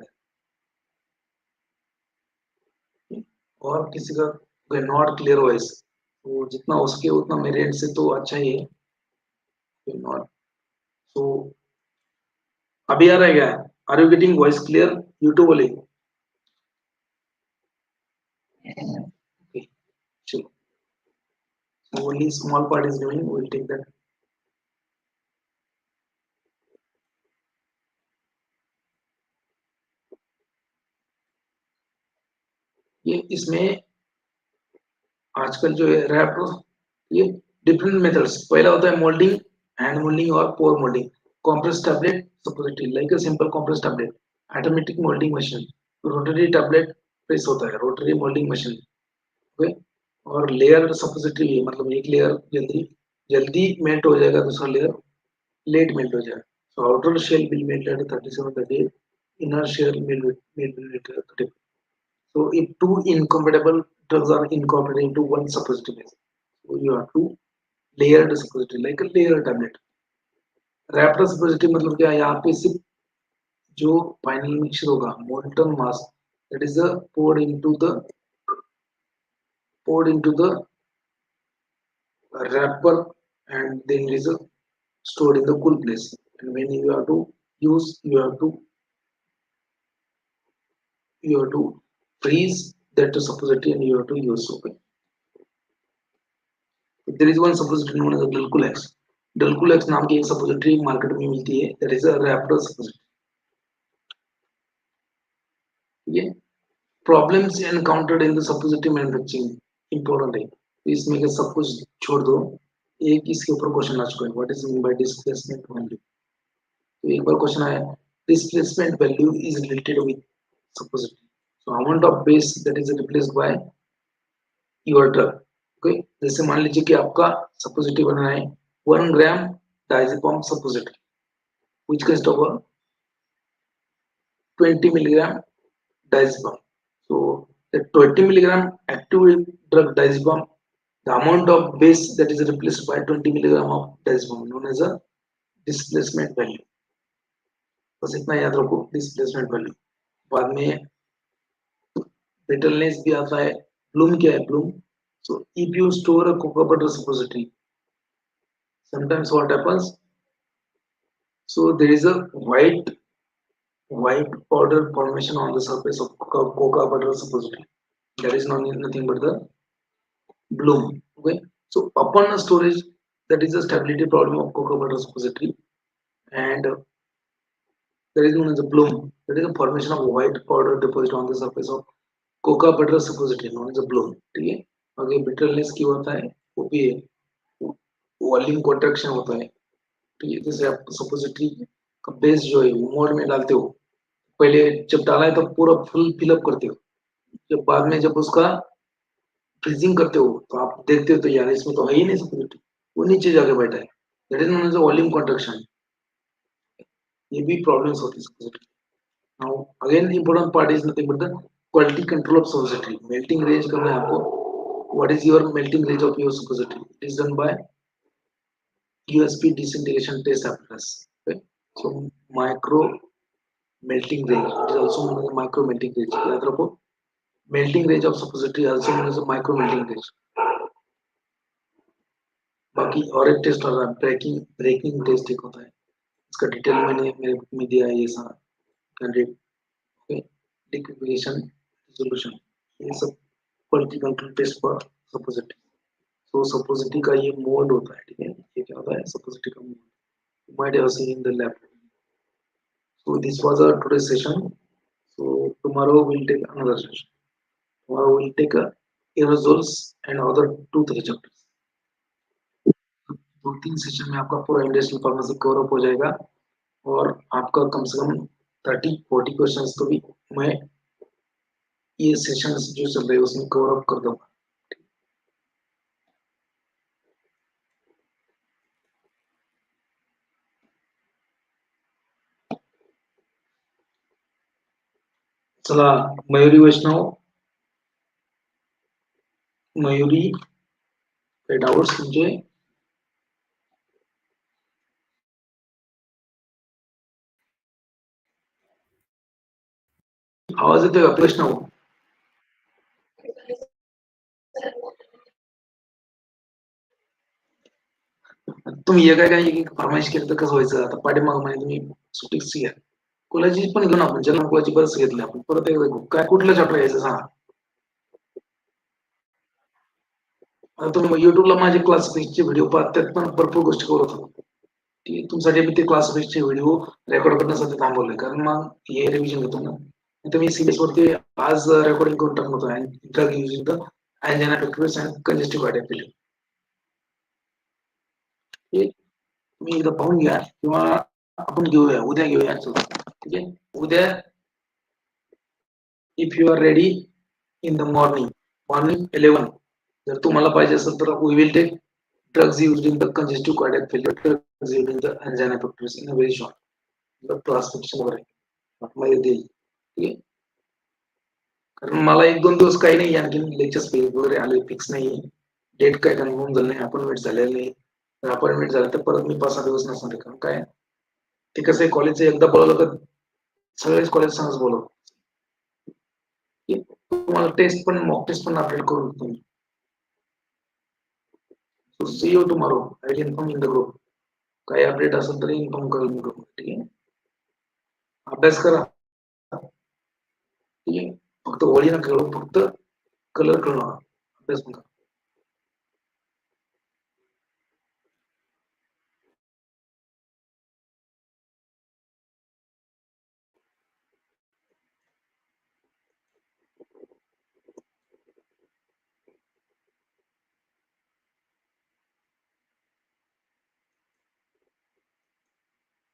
और किसी का नॉट क्लियर वॉइस, तो जितना हो सके उतना मेरे एंड से तो अच्छा ही है। नॉट, तो अभी आ रहा है क्या? Are you getting voice clear? YouTube वाले, चलो, Only small part is remaining. We'll take that. ये इसमें आजकल जो है रैप, ये डिफरेंट मेथड्स, पहला होता है मोल्डिंग, हैंड मोल्डिंग और pour moulding, compress tablet suppository like a simple compress tablet, automatic moulding machine, rotary tablet press होता है, रोटरी मोल्डिंग मशीन, ओके। और लेयर सपोजिटरी है, मतलब एक लेयर जल्दी जल्दी मेल्ट हो जाएगा, दूसरा लेयर लेट मेल्ट हो जाएगा। So outer shell will melt at 37-38, inner shell will melt at 30. So if two incompatible drugs are incorporated into one suppository base, so you have to layered suppository like a layer tablet. Wrapped suppository मतलब क्या है, यहाँ पे सिर्फ जो final mixture होगा molten mass, that is the poured into the wrapper, and then it is stored in the cool place. And when you have to use, you have to freeze that suppository and you have to use. Okay. There is one suppository known as Dulcolax. Dulcolax नाम की एक suppository market में मिलती है, that is a wrapped suppository. ये problems encountered in the suppository manufacturing important है, इसमें के सब कुछ छोड़ दो, एक इसके ऊपर क्वेश्चन आ चुका है, what is mean by displacement value. तो एक बार क्वेश्चन आया, displacement value is related with suppository, so amount of base that is replaced by your drug. Okay, जैसे मान लीजिए कि आपका सपोजिटरी बना है 1 ग्राम डायजेपम suppository which consists of 20 milligram diazepam. So the 20 milligram active drug diazepam, the amount of base that is replaced by 20 milligram of diazepam known as a displacement value. बस इतना याद रखो, displacement value. बाद में brittleness भी आता है, bloom क्या है, bloom. So if you store a cocoa butter suppository, sometimes what happens, so there is a white powder formation on the surface of cocoa butter suppository, that is nothing but the bloom. Okay, so upon a storage, that is a stability problem of cocoa butter suppository, and there is known as a bloom, that is a formation of white powder deposit on the surface of cocoa butter suppository known as a bloom. ठीक है, आगे bitterness क्यों होता है, वो भी volume contraction होता है. ठीक है, जैसे आप सपोजिटरी का बेस जो है मोड में डालते हो, पहले जब डाला है तो पूरा फुल फिलअप करते हो, जब बाद में जब उसका फ्रीजिंग करते हो तो आप देखते हो तो यार इसमें तो है ही नहीं सपोजिटरी, वो नीचे जाके बैठा है, that is known as volume contraction. ये भी प्रॉब्लम्स होती है suppository. Now again important part is nothing but the quality control of suppository. Melting range करना है आपको, what is your melting range of your suppository, it is done by USP disintegration test apparatus. Okay, so micro melting range, it is also known as micro melting range. याद रखो, melting range of suppository also known as a micro melting range. बाकी और एक test होता है breaking test, एक होता है, इसका डिटेल मैंने मेरे बुक में दिया है, ये सारा कैंडिडेट. ओके, लिक्विफिकेशन सॉल्यूशन, ये सब quality control test for suppository. तो सपोजिटरी का ये मोड होता है, ठीक है, ये क्या होता है सपोजिटरी का mode, you might have seen in the lab. So this was our today's session. So tomorrow we'll take another session. Tomorrow we'll take aerosols and other 2-3 chapters. 2-3 session में आपका पूरा इंडस्ट्रियल फार्मेसी कवर अप हो जाएगा, और आपका कम से कम 30-40 questions तो भी मैं ये सेशंस जो चल रहे हैं उसमें कवर अप कर दूंगा. चला मयूरी वैष्णव, मयूरी काही डाउट्स तुमचे? आवाज येतोय का वैष्णव? तुम्ही एका काही फरमाईश केली तर कसं व्हायचं, आता पाठीमाग म्हणे तुम्ही सुट्टीच घ्या, कोणाची पण घेऊ ना आपण, जन्म कोणाची बस घेतली आपण, परत एकदा काय कुठलं चॅप्टर घ्यायचं सांगा. आता तुम्ही युट्यूबला माझे क्लासफिक्सचे व्हिडिओ पाहत त्यात पण भरपूर गोष्टी करत होतो. की तुमच्यासाठी मी ते क्लासफिक्सचे व्हिडिओ रेकॉर्ड करण्यासाठी थांबवले, कारण मग हे रिव्हिजन घेतो ना. तर मी सीबीएस वरती आज रेकॉर्डिंग करून टाकलं होतं आणि drug using the angina pectoris and congestive cardiac failure. हे तुम्ही एकदा पाहून घ्या किंवा आपण घेऊया, उद्या घेऊया. ठीक आहे, उद्या if you are ready in the morning 11 जर तुम्हाला पाहिजे असेल तर we will take drugs used in the congestive cardiac failure, drugs used in the angina pectoris in a very short class fiction वगैरे मध्ये देईल. ठीक आहे, कारण मला 1-2 दिवस काही नाही, आणखी लेक्चर्स वगैरे आले फिक्स नाही, डेट काय कन्फर्म झालं नाही, अपॉइंटमेंट झालेलं नाही. अपॉइंटमेंट झालं तर परत मी 5-6 दिवस नसणार आहे. कारण काय ते कसं आहे, कॉलेजचं एकदा बोलवलं तर सगळेच कॉलेज सांगच बोलव. तुम्हाला टेस्ट पण मॉक टेस्ट पण अपडेट करून देतो. So see you tomorrow. I will inform in the group. काही अपडेट असेल तरी इन्फॉर्म करेल मी ग्रुप. ठीक आहे, अभ्यास करा. ठीक आहे, फक्त वळी ना कळू, फक्त कलर कळू नका, अभ्यास करा.